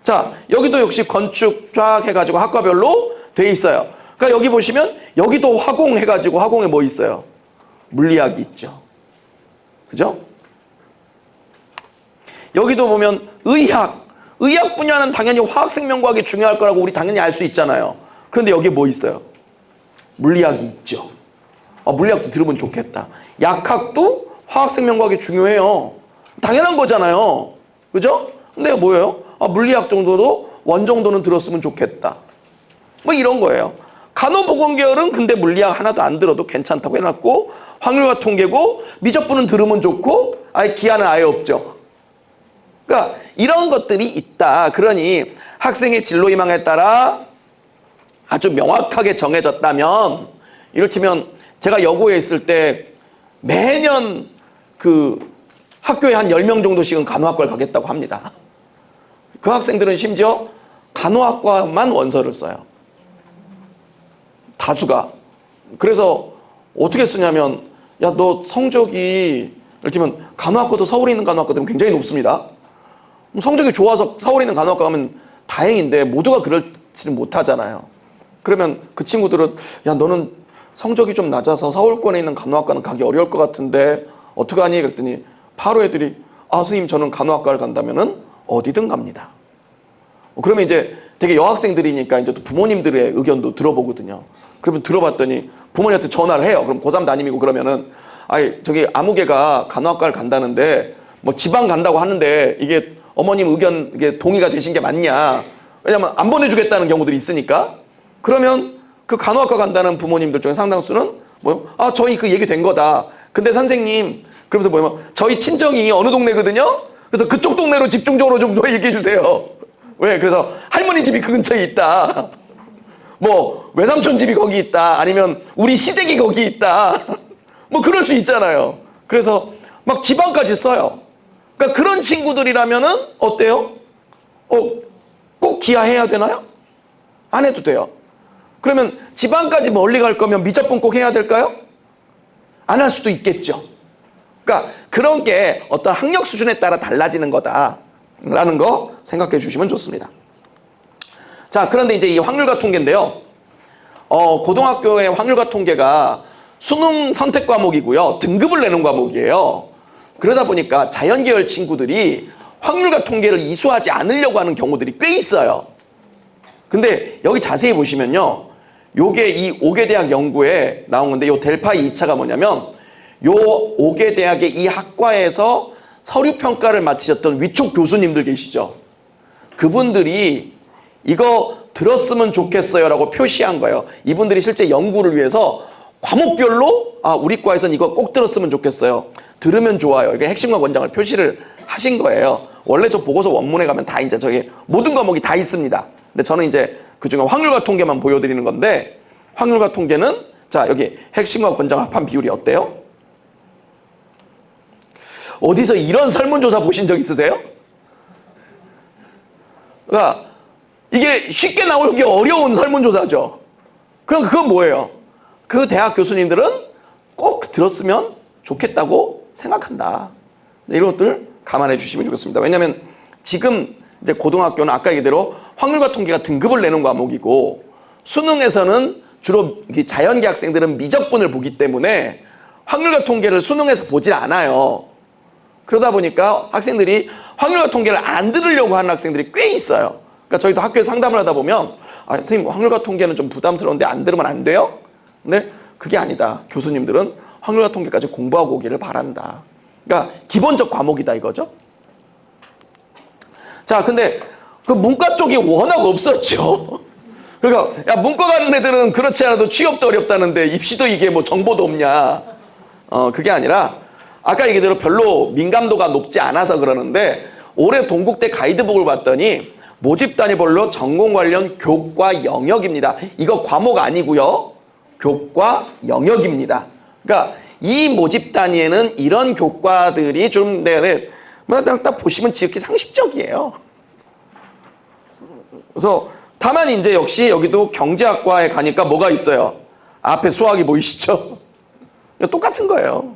자, 여기도 역시 건축 쫙 해가지고 학과별로 돼 있어요. 그러니까 여기 보시면 여기도 화공 해가지고 화공에 뭐 있어요? 물리학이 있죠. 그죠? 여기도 보면 의학 분야는 당연히 화학생명과학이 중요할 거라고 우리 당연히 알 수 있잖아요. 그런데 여기에 뭐 있어요? 물리학이 있죠. 물리학도 들으면 좋겠다. 약학도 화학생명과학이 중요해요. 당연한 거잖아요. 그죠? 근데 뭐예요? 물리학 정도도 원 정도는 들었으면 좋겠다. 뭐 이런 거예요. 간호보건계열은 근데 물리학 하나도 안 들어도 괜찮다고 해놨고 확률과 통계고 미적분은 들으면 좋고 기하는 아예 없죠. 그러니까 이런 것들이 있다. 그러니 학생의 진로 희망에 따라 아주 명확하게 정해졌다면 이를테면 제가 여고에 있을 때 매년 그 학교에 한 10명 정도씩은 간호학과를 가겠다고 합니다. 그 학생들은 심지어 간호학과만 원서를 써요. 다수가. 그래서 어떻게 쓰냐면 야, 너 성적이 이를테면 간호학과도 서울에 있는 간호학과들은 굉장히 높습니다. 성적이 좋아서 서울에 있는 간호학과 가면 다행인데 모두가 그렇지는 못하잖아요. 그러면 그 친구들은 야, 너는 성적이 좀 낮아서 서울권에 있는 간호학과는 가기 어려울 것 같은데 어떡하니? 그랬더니 바로 애들이 선생님 저는 간호학과를 간다면은 어디든 갑니다. 그러면 이제 되게 여학생들이니까 이제 또 부모님들의 의견도 들어보거든요. 그러면 들어봤더니 부모님한테 전화를 해요. 그럼 고3 담임이고 그러면은 저기 아무개가 간호학과를 간다는데 뭐 지방 간다고 하는데 이게 어머님 의견 이게 동의가 되신 게 맞냐? 왜냐면 안 보내주겠다는 경우들이 있으니까. 그러면 그 간호학과 간다는 부모님들 중에 상당수는 저희 그 얘기 된 거다. 근데 선생님 그러면서 저희 친정이 어느 동네거든요. 그래서 그쪽 동네로 집중적으로 좀 얘기해 주세요. 왜? 그래서 할머니 집이 그 근처에 있다. 뭐 외삼촌 집이 거기 있다. 아니면 우리 시댁이 거기 있다. 뭐 그럴 수 있잖아요. 그래서 막 지방까지 써요. 그러니까 그런 친구들이라면은 어때요? 꼭 기하해야 되나요? 안 해도 돼요. 그러면 지방까지 멀리 갈 거면 미적분 꼭 해야 될까요? 안 할 수도 있겠죠. 그러니까 그런 게 어떤 학력 수준에 따라 달라지는 거다라는 거 생각해 주시면 좋습니다. 자, 그런데 이제 이 확률과 통계인데요. 고등학교의 확률과 통계가 수능 선택 과목이고요. 등급을 내는 과목이에요. 그러다 보니까 자연계열 친구들이 확률과 통계를 이수하지 않으려고 하는 경우들이 꽤 있어요. 근데 여기 자세히 보시면요. 요게 이 5개 대학 연구에 나온 건데 요 델파이 2차가 뭐냐면 요 5개 대학의 이 학과에서 서류 평가를 맡으셨던 위촉 교수님들 계시죠. 그분들이 이거 들었으면 좋겠어요 라고 표시한 거예요. 이분들이 실제 연구를 위해서 과목별로 우리 과에서는 이거 꼭 들었으면 좋겠어요. 들으면 좋아요. 이게 핵심과 권장을 표시를 하신 거예요. 원래 저 보고서 원문에 가면 다 이제 저기 모든 과목이 다 있습니다. 근데 저는 이제 그중에 확률과 통계만 보여드리는 건데, 확률과 통계는 자 여기 핵심과 권장 합한 비율이 어때요? 어디서 이런 설문조사 보신 적 있으세요? 그러니까 이게 쉽게 나오기 어려운 설문조사죠. 그럼 그건 뭐예요? 그 대학 교수님들은 꼭 들었으면 좋겠다고 생각한다. 이런 것들 감안해 주시면 좋겠습니다. 왜냐하면 지금 이제 고등학교는 아까 얘기대로 확률과 통계가 등급을 내는 과목이고, 수능에서는 주로 자연계 학생들은 미적분을 보기 때문에 확률과 통계를 수능에서 보질 않아요. 그러다 보니까 학생들이 확률과 통계를 안 들으려고 하는 학생들이 꽤 있어요. 그러니까 저희도 학교에서 상담을 하다 보면 선생님 확률과 통계는 좀 부담스러운데 안 들으면 안 돼요? 근데 그게 아니다. 교수님들은 확률과 통계까지 공부하고 오기를 바란다. 그러니까 기본적 과목이다 이거죠. 자, 근데 그 문과 쪽이 워낙 없었죠. 그러니까 문과 가는 애들은 그렇지 않아도 취업도 어렵다는데 입시도 이게 뭐 정보도 없냐. 그게 아니라 아까 얘기대로 별로 민감도가 높지 않아서 그러는데, 올해 동국대 가이드북을 봤더니 모집 단위별로 전공 관련 교과 영역입니다. 이거 과목 아니고요. 교과 영역입니다. 그러니까 이 모집 단위에는 이런 교과들이 좀 딱 보시면 지극히 상식적이에요. 그래서 다만 이제 역시 여기도 경제학과에 가니까 뭐가 있어요? 앞에 수학이 보이시죠? 똑같은 거예요.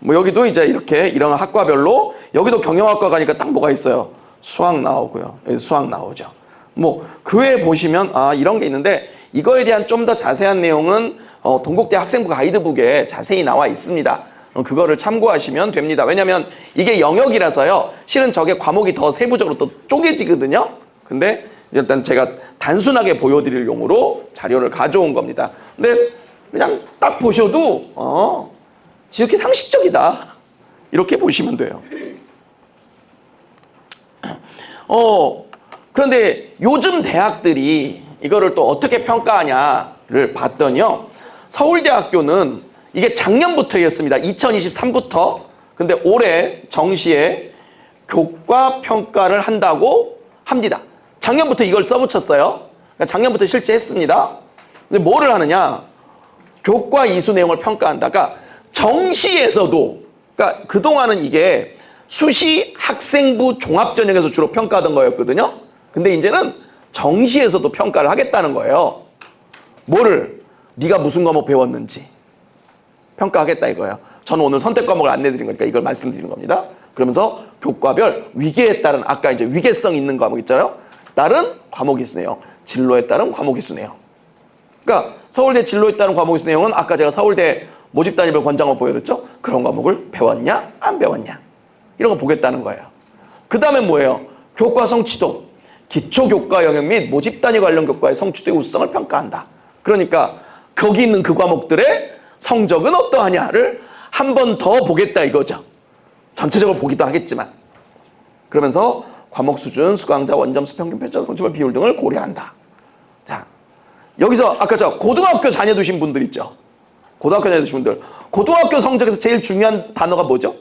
뭐 여기도 이제 이렇게 이런 학과별로, 여기도 경영학과 가니까 딱 뭐가 있어요? 수학 나오고요. 여기 수학 나오죠. 뭐 그 외에 보시면 이런 게 있는데, 이거에 대한 좀 더 자세한 내용은 동국대 학생부 가이드북에 자세히 나와 있습니다. 그거를 참고하시면 됩니다. 왜냐하면 이게 영역이라서요. 실은 저게 과목이 더 세부적으로 또 쪼개지거든요. 근데 일단 제가 단순하게 보여드릴 용으로 자료를 가져온 겁니다. 근데 그냥 딱 보셔도 지극히 상식적이다. 이렇게 보시면 돼요. 그런데 요즘 대학들이 이거를 또 어떻게 평가하냐를 봤더니요. 서울대학교는 이게 작년부터였습니다. 2023부터. 근데 올해 정시에 교과 평가를 한다고 합니다. 작년부터 이걸 써붙였어요. 그러니까 작년부터 실제 했습니다. 근데 뭐를 하느냐? 교과 이수 내용을 평가한다. 그러니까 정시에서도, 그러니까 그동안은 이게 수시 학생부 종합전형에서 주로 평가하던 거였거든요. 근데 이제는 정시에서도 평가를 하겠다는 거예요. 뭐를? 네가 무슨 과목 배웠는지 평가하겠다 이거예요. 저는 오늘 선택 과목을 안내드린 거니까 이걸 말씀드리는 겁니다. 그러면서 교과별 위계에 따른, 아까 이제 위계성 있는 과목 있잖아요. 따른 과목 이수 내용, 진로에 따른 과목 이수 내용. 그러니까 서울대 진로에 따른 과목 이수 내용은 아까 제가 서울대 모집 단위별 권장을 보여드렸죠. 그런 과목을 배웠냐 안 배웠냐 이런 거 보겠다는 거예요. 그 다음에 뭐예요? 교과 성취도, 기초교과 영역 및 모집 단위 관련 교과의 성취도의 우수성을 평가한다. 그러니까 거기 있는 그 과목들의 성적은 어떠하냐를 한 번 더 보겠다 이거죠. 전체적으로 보기도 하겠지만. 그러면서 과목 수준, 수강자, 원점수, 평균 편차, 성취별 비율 등을 고려한다. 자, 여기서 아까 저 고등학교 자녀 두신 분들 있죠. 고등학교 자녀 두신 분들. 고등학교 성적에서 제일 중요한 단어가 뭐죠?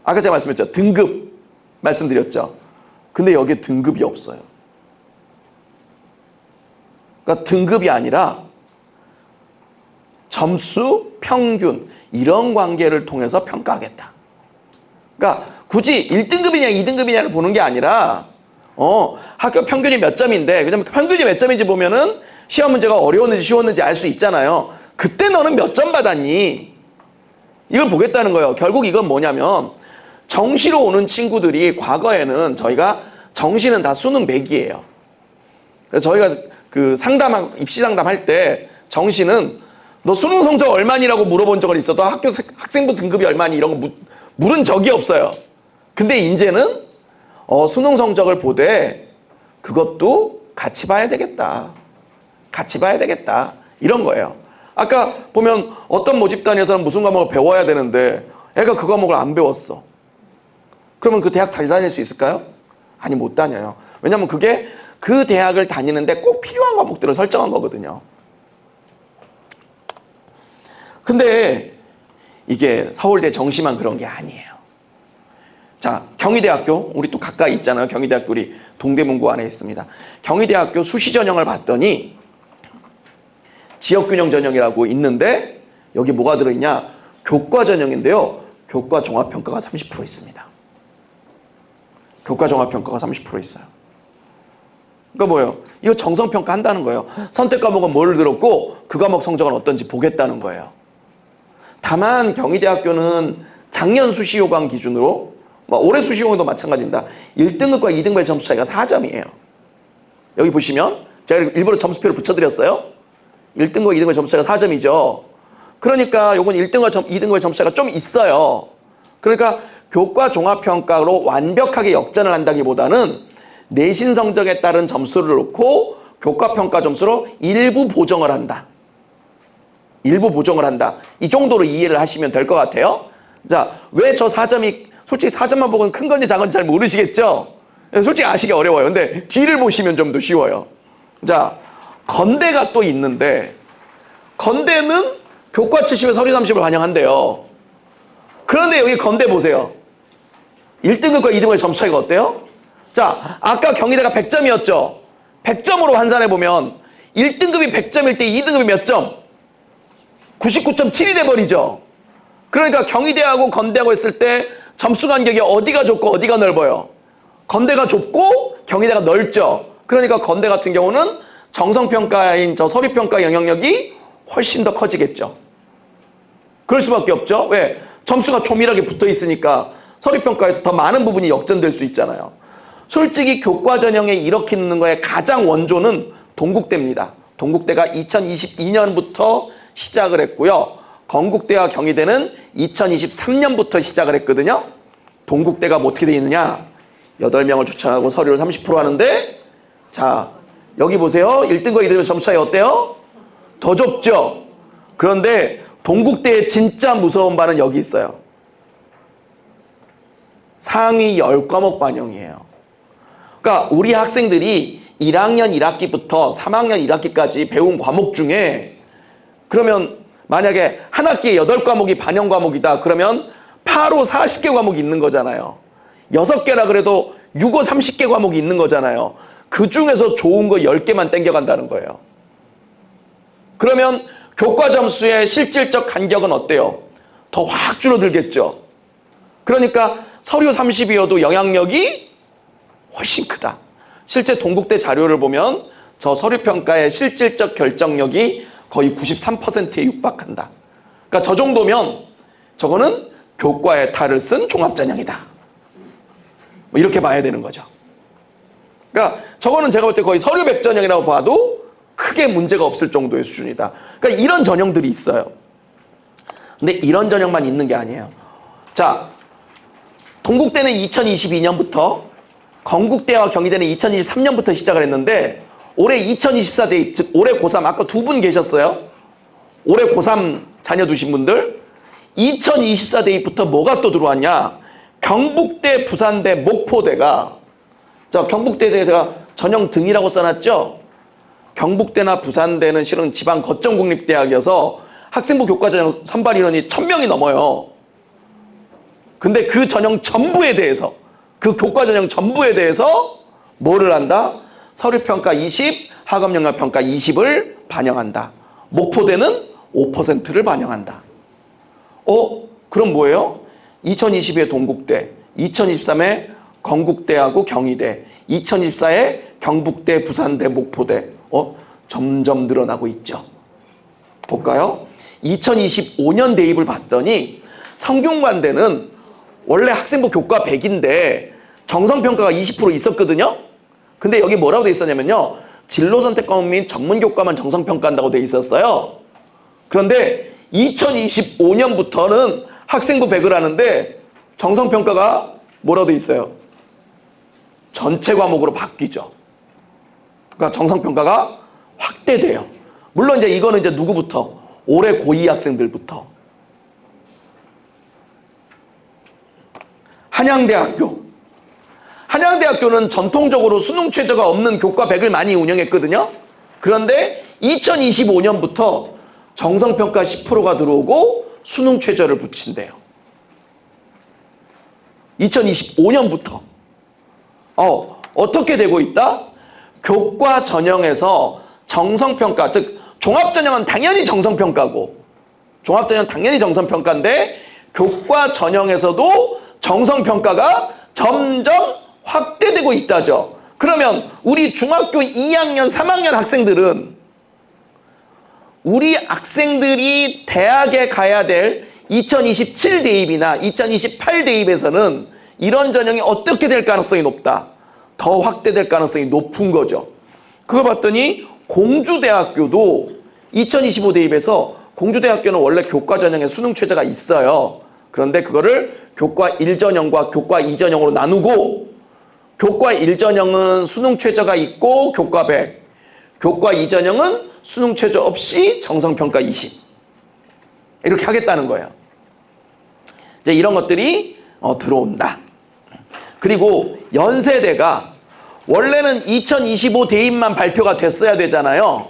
아까 제가 말씀했죠. 등급 말씀드렸죠. 근데 여기에 등급이 없어요. 그러니까 등급이 아니라 점수, 평균 이런 관계를 통해서 평가하겠다. 그러니까 굳이 1등급이냐 2등급이냐를 보는 게 아니라 학교 평균이 몇 점인데, 그다음에 평균이 몇 점인지 보면은 시험 문제가 어려웠는지 쉬웠는지 알 수 있잖아요. 그때 너는 몇 점 받았니? 이걸 보겠다는 거예요. 결국 이건 뭐냐면 정시로 오는 친구들이, 과거에는 저희가 정시는 다 수능 매기예요. 그래서 저희가 그 입시 상담할 때 정시는 너 수능 성적 얼마니라고 물어본 적은 있어도 학생부 등급이 얼마니 이런 거 물은 적이 없어요. 근데 이제는 수능 성적을 보되 그것도 같이 봐야 되겠다. 같이 봐야 되겠다. 이런 거예요. 아까 보면 어떤 모집 단위에서는 무슨 과목을 배워야 되는데 애가 그 과목을 안 배웠어. 그러면 그 대학 잘 다닐 수 있을까요? 아니, 못 다녀요. 왜냐면 그게 그 대학을 다니는데 꼭 필요한 과목들을 설정한 거거든요. 근데 이게 서울대 정시만 그런 게 아니에요. 자, 경희대학교, 우리 또 가까이 있잖아요. 경희대학교 우리 동대문구 안에 있습니다. 경희대학교 수시 전형을 봤더니 지역균형 전형이라고 있는데 여기 뭐가 들어있냐? 교과 전형인데요. 교과 종합평가가 30% 있습니다. 교과 종합평가가 30% 있어요. 그러니까 뭐예요? 이거 정성평가 한다는 거예요. 선택 과목은 뭘 들었고 그 과목 성적은 어떤지 보겠다는 거예요. 다만 경희대학교는 작년 수시 요강 기준으로 올해 수시 요강도 마찬가지입니다. 1등급과 2등급의 점수 차이가 4점이에요. 여기 보시면 제가 일부러 점수표를 붙여드렸어요. 1등급과 2등급의 점수 차이가 4점이죠. 그러니까 요건 1등급과 2등급의 점수 차이가 좀 있어요. 그러니까 교과 종합평가로 완벽하게 역전을 한다기보다는 내신 성적에 따른 점수를 놓고 교과평가 점수로 일부 보정을 한다. 일부 보정을 한다. 이 정도로 이해를 하시면 될 것 같아요. 자, 왜 저 4점이 솔직히 4점만 보고는 큰 건지 작은 건지 잘 모르시겠죠? 솔직히 아시기 어려워요. 근데 뒤를 보시면 좀 더 쉬워요. 자, 건대가 또 있는데 건대는 교과 70에 서류 30을 반영한대요. 그런데 여기 건대 보세요. 1등급과 2등급의 점수 차이가 어때요? 자, 아까 경희대가 100점이었죠? 100점으로 환산해보면 1등급이 100점일 때 2등급이 몇 점? 99.7이 돼버리죠. 그러니까 경희대하고 건대하고 했을 때 점수 간격이 어디가 좁고 어디가 넓어요? 건대가 좁고 경희대가 넓죠. 그러니까 건대 같은 경우는 정성평가인 저 서류평가 영향력이 훨씬 더 커지겠죠. 그럴 수밖에 없죠. 왜? 점수가 조밀하게 붙어 있으니까 서류평가에서 더 많은 부분이 역전될 수 있잖아요. 솔직히 교과 전형에 이렇게 넣는 거에 가장 원조는 동국대입니다. 동국대가 2022년부터 시작을 했고요. 건국대와 경희대는 2023년부터 시작을 했거든요. 동국대가 뭐 어떻게 되어 있느냐? 8명을 추천하고 서류를 30% 하는데 자, 여기 보세요. 1등과 2등의 점수 차이 어때요? 더 좁죠? 그런데 동국대의 진짜 무서운 바는 여기 있어요. 상위 10과목 반영이에요. 그러니까 우리 학생들이 1학년 1학기부터 3학년 1학기까지 배운 과목 중에 그러면 만약에 한 학기에 8과목이 반영 과목이다. 그러면 8호 40개 과목이 있는 거잖아요. 6개라 그래도 6호 30개 과목이 있는 거잖아요. 그 중에서 좋은 거 10개만 땡겨간다는 거예요. 그러면 교과 점수의 실질적 간격은 어때요? 더 확 줄어들겠죠. 그러니까 서류 30이어도 영향력이 훨씬 크다. 실제 동국대 자료를 보면 저 서류평가의 실질적 결정력이 거의 93%에 육박한다. 그러니까 저 정도면 저거는 교과의 탈을 쓴 종합전형이다. 뭐 이렇게 봐야 되는 거죠. 그러니까 저거는 제가 볼 때 거의 서류 100전형이라고 봐도 크게 문제가 없을 정도의 수준이다. 그러니까 이런 전형들이 있어요. 근데 이런 전형만 있는 게 아니에요. 자, 동국대는 2022년부터 건국대와 경희대는 2023년부터 시작을 했는데 올해 2024 대입, 즉 올해 고3 아까 2분 계셨어요. 올해 고3 자녀 두신 분들 2024 대입부터 뭐가 또 들어왔냐? 경북대, 부산대, 목포대가 자, 경북대에 대해 제가 전형 등이라고 써놨죠? 경북대나 부산대는 실은 지방 거점 국립대학이어서 학생부 교과 전형 선발 인원이 1000명이 넘어요. 근데 그 전형 전부에 대해서 그 교과 전형 전부에 대해서 뭐를 한다? 서류평가 20, 학업영역평가 20을 반영한다. 목포대는 5%를 반영한다. 그럼 뭐예요? 2022에 동국대, 2023에 건국대하고 경희대, 2024에 경북대, 부산대, 목포대 점점 늘어나고 있죠. 볼까요? 2025년 대입을 봤더니 성균관대는 원래 학생부 교과 100인데 정성평가가 20% 있었거든요. 근데 여기 뭐라고 돼 있었냐면요. 진로선택 과목 및 전문교과만 정성평가한다고 돼 있었어요. 그런데 2025년부터는 학생부 100을 하는데 정성평가가 뭐라고 돼 있어요? 전체 과목으로 바뀌죠. 그러니까 정성평가가 확대돼요. 물론 이제 이거는 이제 누구부터? 올해 고2 학생들부터. 한양대학교. 한양대학교는 전통적으로 수능 최저가 없는 교과 100을 많이 운영했거든요. 그런데 2025년부터 정성평가 10%가 들어오고 수능 최저를 붙인대요. 2025년부터. 어떻게 되고 있다? 교과 전형에서 정성평가, 즉 종합전형은 당연히 정성평가고, 종합전형은 당연히 정성평가인데 교과 전형에서도 정성평가가 점점 확대되고 있다죠. 그러면 우리 중학교 2학년, 3학년 학생들은, 우리 학생들이 대학에 가야 될 2027 대입이나 2028 대입에서는 이런 전형이 어떻게 될 가능성이 높다? 더 확대될 가능성이 높은 거죠. 그거 봤더니 공주대학교도 2025 대입에서, 공주대학교는 원래 교과 전형에 수능 최저가 있어요. 그런데 그거를 교과 1전형과 교과 2전형으로 나누고, 교과 1전형은 수능 최저가 있고 교과 100, 교과 2전형은 수능 최저 없이 정성평가 20, 이렇게 하겠다는 거예요. 이제 이런 것들이 들어온다. 그리고 연세대가 원래는 2025 대입만 발표가 됐어야 되잖아요.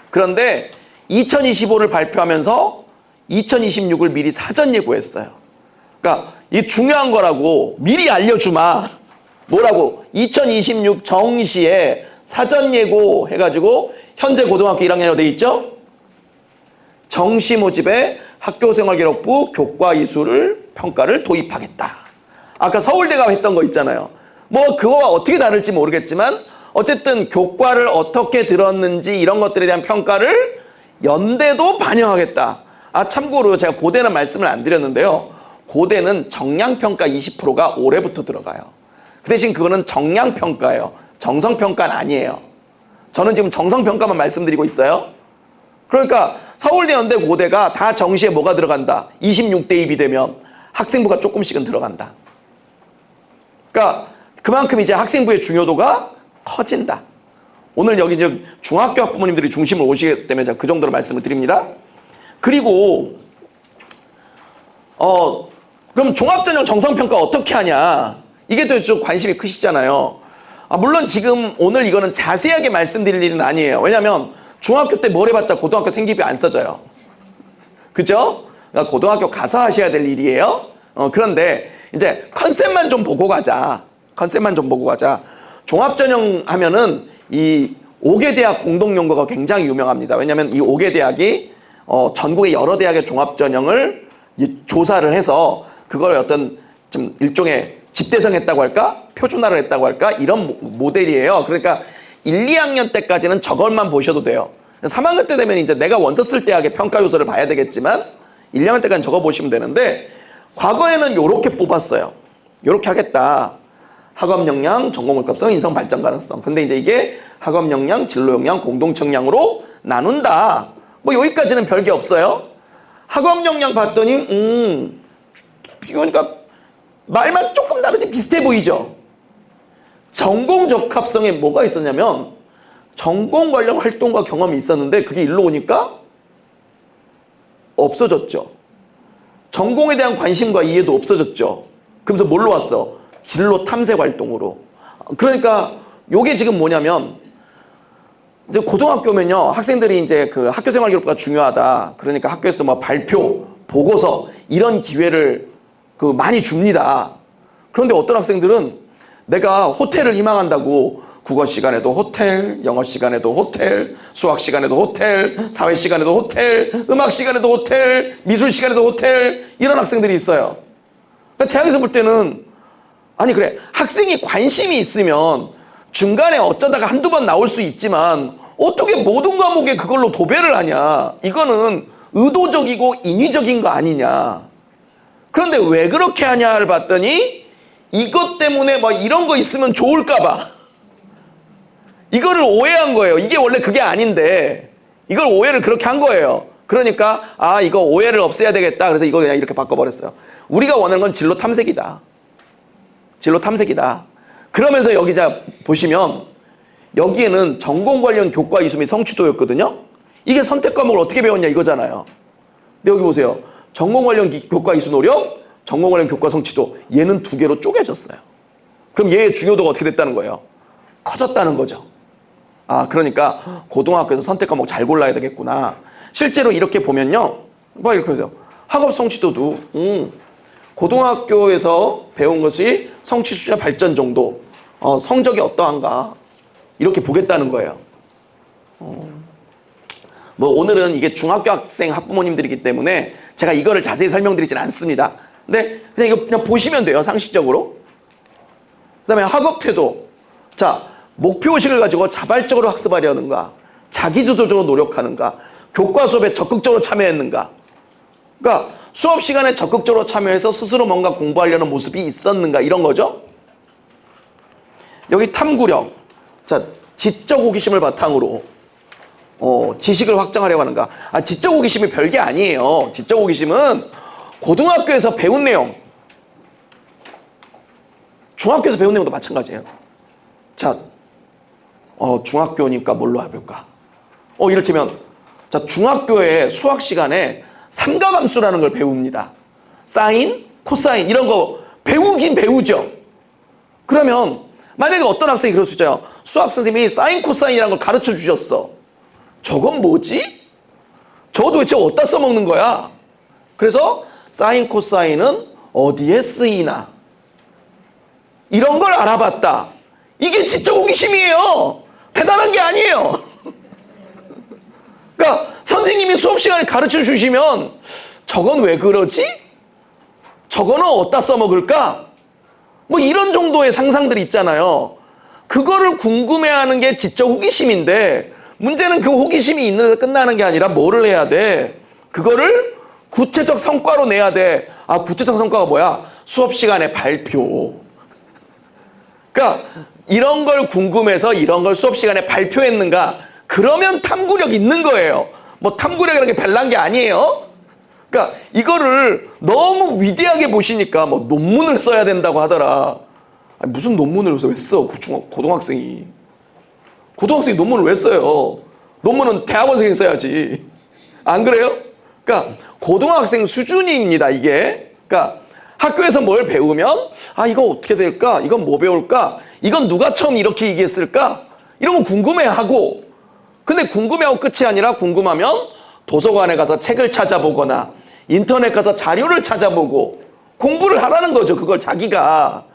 그런데 2025를 발표하면서 2026을 미리 사전 예고했어요. 그러니까 이 중요한 거라고 미리 알려주마. 뭐라고? 2026 정시에 사전 예고 해가지고 현재 고등학교 1학년으로 돼 있죠? 정시 모집에 학교생활기록부 교과 이수를 평가를 도입하겠다. 아까 서울대가 했던 거 있잖아요. 뭐 그거와 어떻게 다를지 모르겠지만 어쨌든 교과를 어떻게 들었는지 이런 것들에 대한 평가를 연대도 반영하겠다. 참고로 제가 고대는 말씀을 안 드렸는데요. 고대는 정량평가 20%가 올해부터 들어가요. 그 대신 그거는 정량평가예요. 정성평가는 아니에요. 저는 지금 정성평가만 말씀드리고 있어요. 그러니까 서울대, 연대, 고대가 다 정시에 뭐가 들어간다? 26대입이 되면 학생부가 조금씩은 들어간다. 그러니까 그만큼 이제 학생부의 중요도가 커진다. 오늘 여기 이제 중학교 학부모님들이 중심으로 오시기 때문에 제가 그 정도로 말씀을 드립니다. 그리고 그럼 종합전형 정성평가 어떻게 하냐? 이게 또 좀 관심이 크시잖아요. 물론 지금 오늘 이거는 자세하게 말씀드릴 일은 아니에요. 왜냐하면 중학교 때 뭘 해봤자 고등학교 생기비 안 써져요. 그죠? 그러니까 고등학교 가서 하셔야 될 일이에요. 그런데 이제 컨셉만 좀 보고 가자. 컨셉만 좀 보고 가자. 종합전형 하면은 이 5개 대학 공동연구가 굉장히 유명합니다. 왜냐하면 이 5개 대학이 전국의 여러 대학의 종합전형을 조사를 해서 그걸 어떤 좀 일종의 집대성했다고 할까? 표준화를 했다고 할까? 이런 모델이에요. 그러니까 1, 2학년 때까지는 저것만 보셔도 돼요. 3학년 때 되면 이제 내가 원서 쓸 대학의 평가 요소를 봐야 되겠지만 1, 2학년 때까지는 저거 보시면 되는데 과거에는 요렇게 뽑았어요. 요렇게 하겠다. 학업 역량, 전공 물값성, 인성 발전 가능성. 근데 이제 이게 학업 역량, 진로 역량, 공동체 역량으로 나눈다. 뭐 여기까지는 별게 없어요. 학업 역량 봤더니 그러니까 말만 조금 다르지 비슷해 보이죠. 전공 적합성에 뭐가 있었냐면 전공 관련 활동과 경험이 있었는데 그게 일로 오니까 없어졌죠. 전공에 대한 관심과 이해도 없어졌죠. 그러면서 뭘로 왔어? 진로 탐색 활동으로. 그러니까 요게 지금 뭐냐면 이제 고등학교면요 학생들이 이제 그 학교생활 기록부가 중요하다. 그러니까 학교에서도 뭐 발표, 보고서 이런 기회를 많이 줍니다. 그런데 어떤 학생들은 내가 호텔을 희망한다고 국어 시간에도 호텔, 영어 시간에도 호텔, 수학 시간에도 호텔, 사회 시간에도 호텔, 음악 시간에도 호텔, 미술 시간에도 호텔 이런 학생들이 있어요. 그러니까 대학에서 볼 때는 아니 그래 학생이 관심이 있으면 중간에 어쩌다가 한두 번 나올 수 있지만 어떻게 모든 과목에 그걸로 도배를 하냐. 이거는 의도적이고 인위적인 거 아니냐. 그런데 왜 그렇게 하냐를 봤더니 이것 때문에 뭐 이런 거 있으면 좋을까 봐. 이거를 오해한 거예요. 이게 원래 그게 아닌데 이걸 오해를 그렇게 한 거예요. 그러니까 이거 오해를 없애야 되겠다. 그래서 이거 그냥 이렇게 바꿔버렸어요. 우리가 원하는 건 진로 탐색이다. 진로 탐색이다. 그러면서 여기 자 보시면 여기에는 전공 관련 교과 이수 및 성취도였거든요. 이게 선택 과목을 어떻게 배웠냐 이거잖아요. 근데 여기 보세요. 전공 관련 교과 이수 노력, 전공 관련 교과 성취도 얘는 두 개로 쪼개졌어요. 그럼 얘의 중요도가 어떻게 됐다는 거예요? 커졌다는 거죠. 아, 그러니까 고등학교에서 선택 과목 잘 골라야 되겠구나. 실제로 이렇게 보면요. 뭐 이렇게 해서 학업 성취도도 고등학교에서 배운 것이 성취 수준의 발전 정도, 성적이 어떠한가 이렇게 보겠다는 거예요. 뭐 오늘은 이게 중학교 학생 학부모님들이기 때문에 제가 이거를 자세히 설명드리지는 않습니다. 근데 그냥 이거 그냥 보시면 돼요, 상식적으로. 그다음에 학업 태도. 자, 목표의식을 가지고 자발적으로 학습하려는가, 자기주도적으로 노력하는가, 교과 수업에 적극적으로 참여했는가. 그러니까 수업 시간에 적극적으로 참여해서 스스로 뭔가 공부하려는 모습이 있었는가, 이런 거죠. 여기 탐구력. 자, 지적 호기심을 바탕으로 지식을 확장하려고 하는가. 아, 지적 호기심이 별게 아니에요. 지적 호기심은 고등학교에서 배운 내용, 중학교에서 배운 내용도 마찬가지예요. 자, 중학교니까 뭘로 해볼까? 이를테면, 자, 중학교의 수학 시간에 삼가함수라는 걸 배웁니다. 사인, 코사인, 이런 거 배우긴 배우죠. 그러면, 만약에 어떤 학생이 그럴 수 있잖아요. 수학 선생님이 사인, 코사인이라는 걸 가르쳐 주셨어. 저건 뭐지? 저거 도대체 어디다 써먹는 거야? 그래서 사인, 코사인은 어디에 쓰이나? 이런 걸 알아봤다. 이게 지적 호기심이에요. 대단한 게 아니에요. 그러니까 선생님이 수업 시간에 가르쳐 주시면 저건 왜 그러지? 저거는 어디다 써먹을까? 뭐 이런 정도의 상상들이 있잖아요. 그거를 궁금해하는 게 지적 호기심인데 문제는 그 호기심이 있는 데서 끝나는 게 아니라 뭐를 해야 돼? 그거를 구체적 성과로 내야 돼. 아, 구체적 성과가 뭐야? 수업 시간에 발표. 그러니까 이런 걸 궁금해서 이런 걸 수업 시간에 발표했는가? 그러면 탐구력 있는 거예요. 뭐 탐구력이라는 게 별난 게 아니에요. 그러니까 이거를 너무 위대하게 보시니까 뭐 논문을 써야 된다고 하더라. 아니, 무슨 논문을 왜 써? 고등학생이. 고등학생이 논문을 왜 써요? 논문은 대학원생이 써야지. 안 그래요? 그러니까 고등학생 수준입니다, 이게. 그러니까 학교에서 뭘 배우면 아, 이거 어떻게 될까? 이건 뭐 배울까? 이건 누가 처음 이렇게 얘기했을까? 이런 거 궁금해하고, 근데 궁금해하고 끝이 아니라 궁금하면 도서관에 가서 책을 찾아보거나 인터넷 가서 자료를 찾아보고 공부를 하라는 거죠. 그걸 자기가.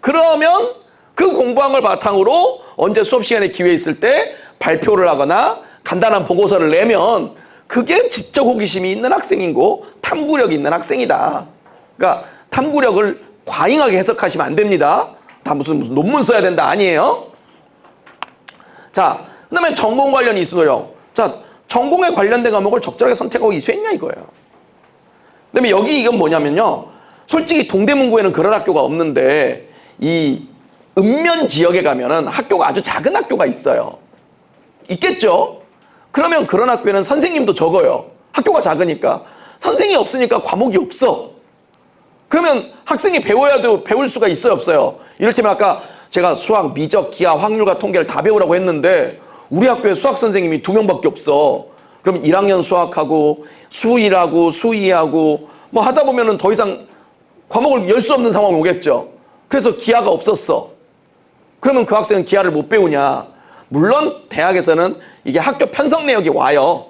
그러면 그 공부한 걸 바탕으로 언제 수업 시간에 기회 있을 때 발표를 하거나 간단한 보고서를 내면 그게 지적 호기심이 있는 학생이고 탐구력이 있는 학생이다. 그러니까 탐구력을 과잉하게 해석하시면 안 됩니다. 다 무슨 논문 써야 된다 아니에요. 자, 그다음에 전공 관련 이수노력. 자, 전공에 관련된 과목을 적절하게 선택하고 이수했냐 이거예요. 그다음에 여기 이건 뭐냐면요. 솔직히 동대문구에는 그런 학교가 없는데 이 읍면 지역에 가면은 학교가 아주 작은 학교가 있어요. 있겠죠? 그러면 그런 학교에는 선생님도 적어요. 학교가 작으니까. 선생님이 없으니까 과목이 없어. 그러면 학생이 배워야도 배울 수가 있어요, 없어요? 이를테면 아까 제가 수학, 미적, 기하, 확률과 통계를 다 배우라고 했는데 우리 학교에 수학 선생님이 2명밖에 없어. 그럼 1학년 수학하고 수1하고 수2하고 뭐 하다 보면은 더 이상 과목을 열 수 없는 상황이 오겠죠. 그래서 기하가 없었어. 그러면 그 학생은 기하를 못 배우냐? 물론 대학에서는 이게 학교 편성 내역이 와요.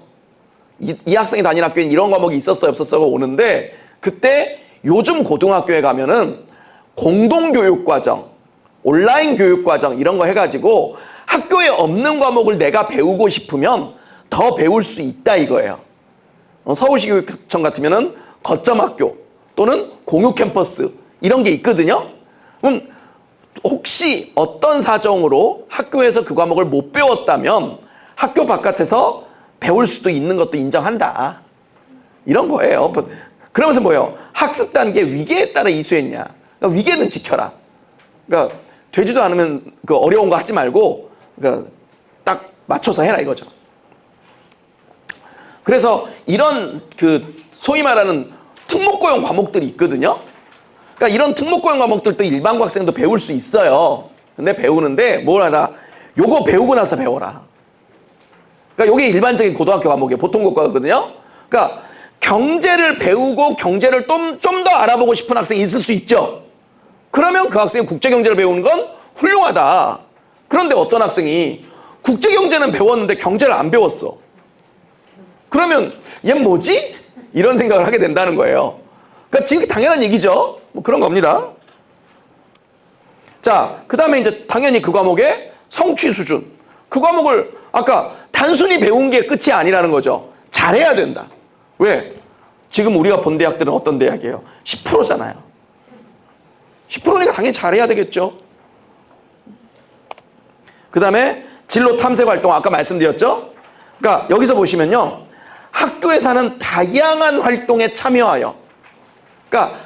이 학생이 다니는 학교엔 이런 과목이 있었어요, 없었어가 오는데 그때 요즘 고등학교에 가면은 공동교육과정, 온라인 교육과정 이런 거 해가지고 학교에 없는 과목을 내가 배우고 싶으면 더 배울 수 있다 이거예요. 서울시 교육청 같으면은 거점학교 또는 공유 캠퍼스 이런 게 있거든요. 그럼 혹시 어떤 사정으로 학교에서 그 과목을 못 배웠다면 학교 바깥에서 배울 수도 있는 것도 인정한다. 이런 거예요. 그러면서 뭐예요? 학습 단계 위계에 따라 이수했냐. 그러니까 위계는 지켜라. 그러니까 되지도 않으면 그 어려운 거 하지 말고 그러니까 딱 맞춰서 해라 이거죠. 그래서 이런 그 소위 말하는 특목고용 과목들이 있거든요. 그러니까 이런 특목고용 과목들도 일반고 학생도 배울 수 있어요. 근데 배우는데 뭘 하라? 요거 배우고 나서 배워라. 그러니까 요게 일반적인 고등학교 과목이에요. 보통 교과거든요. 그러니까 경제를 배우고 경제를 좀 더 알아보고 싶은 학생이 있을 수 있죠. 그러면 그 학생이 국제경제를 배우는 건 훌륭하다. 그런데 어떤 학생이 국제경제는 배웠는데 경제를 안 배웠어. 그러면 얘 뭐지? 이런 생각을 하게 된다는 거예요. 그러니까 지금 당연한 얘기죠. 뭐 그런 겁니다. 자, 그 다음에 이제 당연히 그 과목의 성취 수준. 그 과목을 아까 단순히 배운 게 끝이 아니라는 거죠. 잘해야 된다. 왜? 지금 우리가 본 대학들은 어떤 대학이에요? 10%잖아요. 10%니까 당연히 잘해야 되겠죠. 그 다음에 진로 탐색 활동 아까 말씀드렸죠. 그러니까 여기서 보시면요. 학교에서 하는 다양한 활동에 참여하여, 그러니까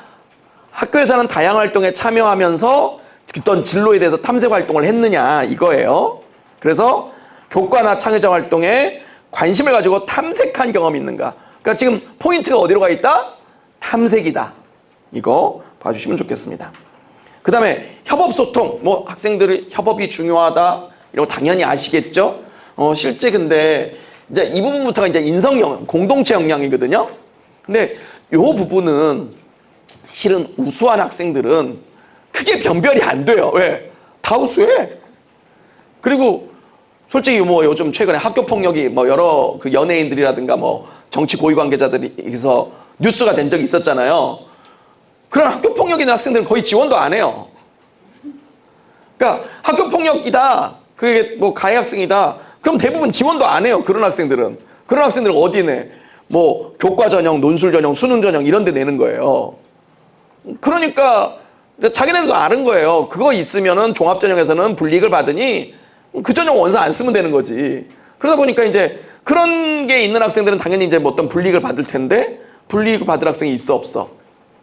학교에서 하는 다양한 활동에 참여하면서 어떤 진로에 대해서 탐색 활동을 했느냐 이거예요. 그래서 교과나 창의적 활동에 관심을 가지고 탐색한 경험이 있는가. 그러니까 지금 포인트가 어디로 가 있다? 탐색이다. 이거 봐주시면 좋겠습니다. 그 다음에 협업 소통. 뭐 학생들이 협업이 중요하다. 이런 거 당연히 아시겠죠? 실제 근데 이제 이 부분부터가 이제 인성 영역, 공동체 역량이거든요. 근데 요 부분은 실은 우수한 학생들은 크게 변별이 안 돼요. 왜? 다 우수해. 그리고 솔직히 뭐 요즘 최근에 학교 폭력이 뭐 여러 그 연예인들이라든가 뭐 정치 고위 관계자들이서 뉴스가 된 적이 있었잖아요. 그런 학교 폭력 있는 학생들은 거의 지원도 안 해요. 그러니까 학교 폭력이다. 그게 뭐 가해 학생이다. 그럼 대부분 지원도 안 해요. 그런 학생들은. 그런 학생들은 어디 내? 뭐 교과 전형, 논술 전형, 수능 전형 이런 데 내는 거예요. 그러니까 자기네들도 아는 거예요. 그거 있으면은 종합 전형에서는 불이익을 받으니 그 전형 원서 안 쓰면 되는 거지. 그러다 보니까 이제 그런 게 있는 학생들은 당연히 이제 뭐 어떤 불이익을 받을 텐데 불이익을 받을 학생이 있어 없어?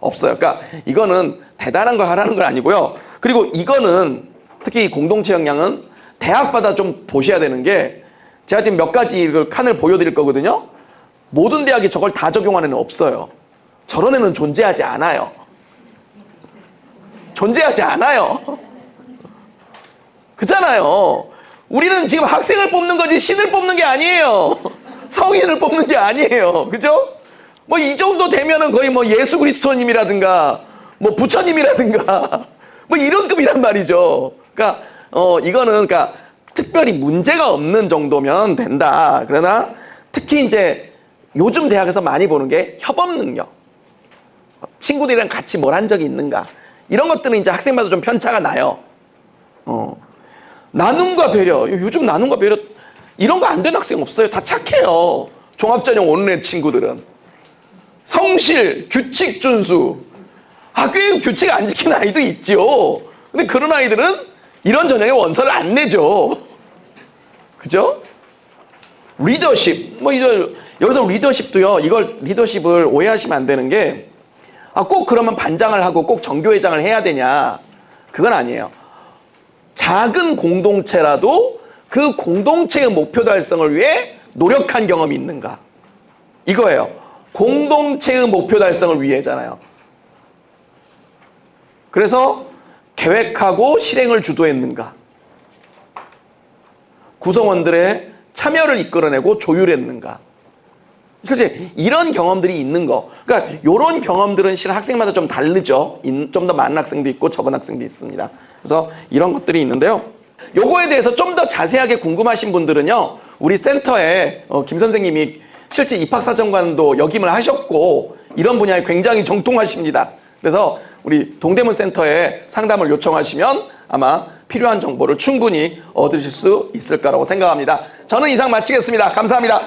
없어요. 그러니까 이거는 대단한 걸 하라는 건 아니고요. 그리고 이거는 특히 이 공동체 역량은 대학마다 좀 보셔야 되는 게 제가 지금 몇 가지 칸을 보여드릴 거거든요. 모든 대학이 저걸 다 적용하는 애는 없어요. 저런 애는 존재하지 않아요. 존재하지 않아요. 그잖아요. 우리는 지금 학생을 뽑는 거지 신을 뽑는 게 아니에요. 성인을 뽑는 게 아니에요. 그죠? 뭐 이 정도 되면은 거의 뭐 예수 그리스도님이라든가 뭐 부처님이라든가 뭐 이런 급이란 말이죠. 그러니까 이거는 그러니까 특별히 문제가 없는 정도면 된다. 그러나 특히 이제 요즘 대학에서 많이 보는 게 협업 능력. 친구들이랑 같이 뭘 한 적이 있는가. 이런 것들은 이제 학생마다 좀 편차가 나요. 나눔과 배려. 요즘 나눔과 배려 이런 거 안 되는 학생 없어요. 다 착해요. 종합전형 오는 애 친구들은. 성실, 규칙 준수. 학교에 규칙 안 지키는 아이도 있죠. 근데 그런 아이들은 이런 전형에 원서를 안 내죠. 그죠? 리더십. 뭐 여기서 리더십도요. 이걸 리더십을 오해하시면 안 되는 게 꼭 그러면 반장을 하고 꼭 정교회장을 해야 되냐. 그건 아니에요. 작은 공동체라도 그 공동체의 목표 달성을 위해 노력한 경험이 있는가. 이거예요. 공동체의 목표 달성을 위해잖아요. 그래서 계획하고 실행을 주도했는가. 구성원들의 참여를 이끌어내고 조율했는가. 실제 이런 경험들이 있는 거. 그러니까 이런 경험들은 실은 학생마다 좀 다르죠. 좀 더 많은 학생도 있고 적은 학생도 있습니다. 그래서 이런 것들이 있는데요. 요거에 대해서 좀 더 자세하게 궁금하신 분들은요. 우리 센터에 김 선생님이 실제 입학사정관도 역임을 하셨고 이런 분야에 굉장히 정통하십니다. 그래서 우리 동대문 센터에 상담을 요청하시면 아마 필요한 정보를 충분히 얻으실 수 있을 거라고 생각합니다. 저는 이상 마치겠습니다. 감사합니다.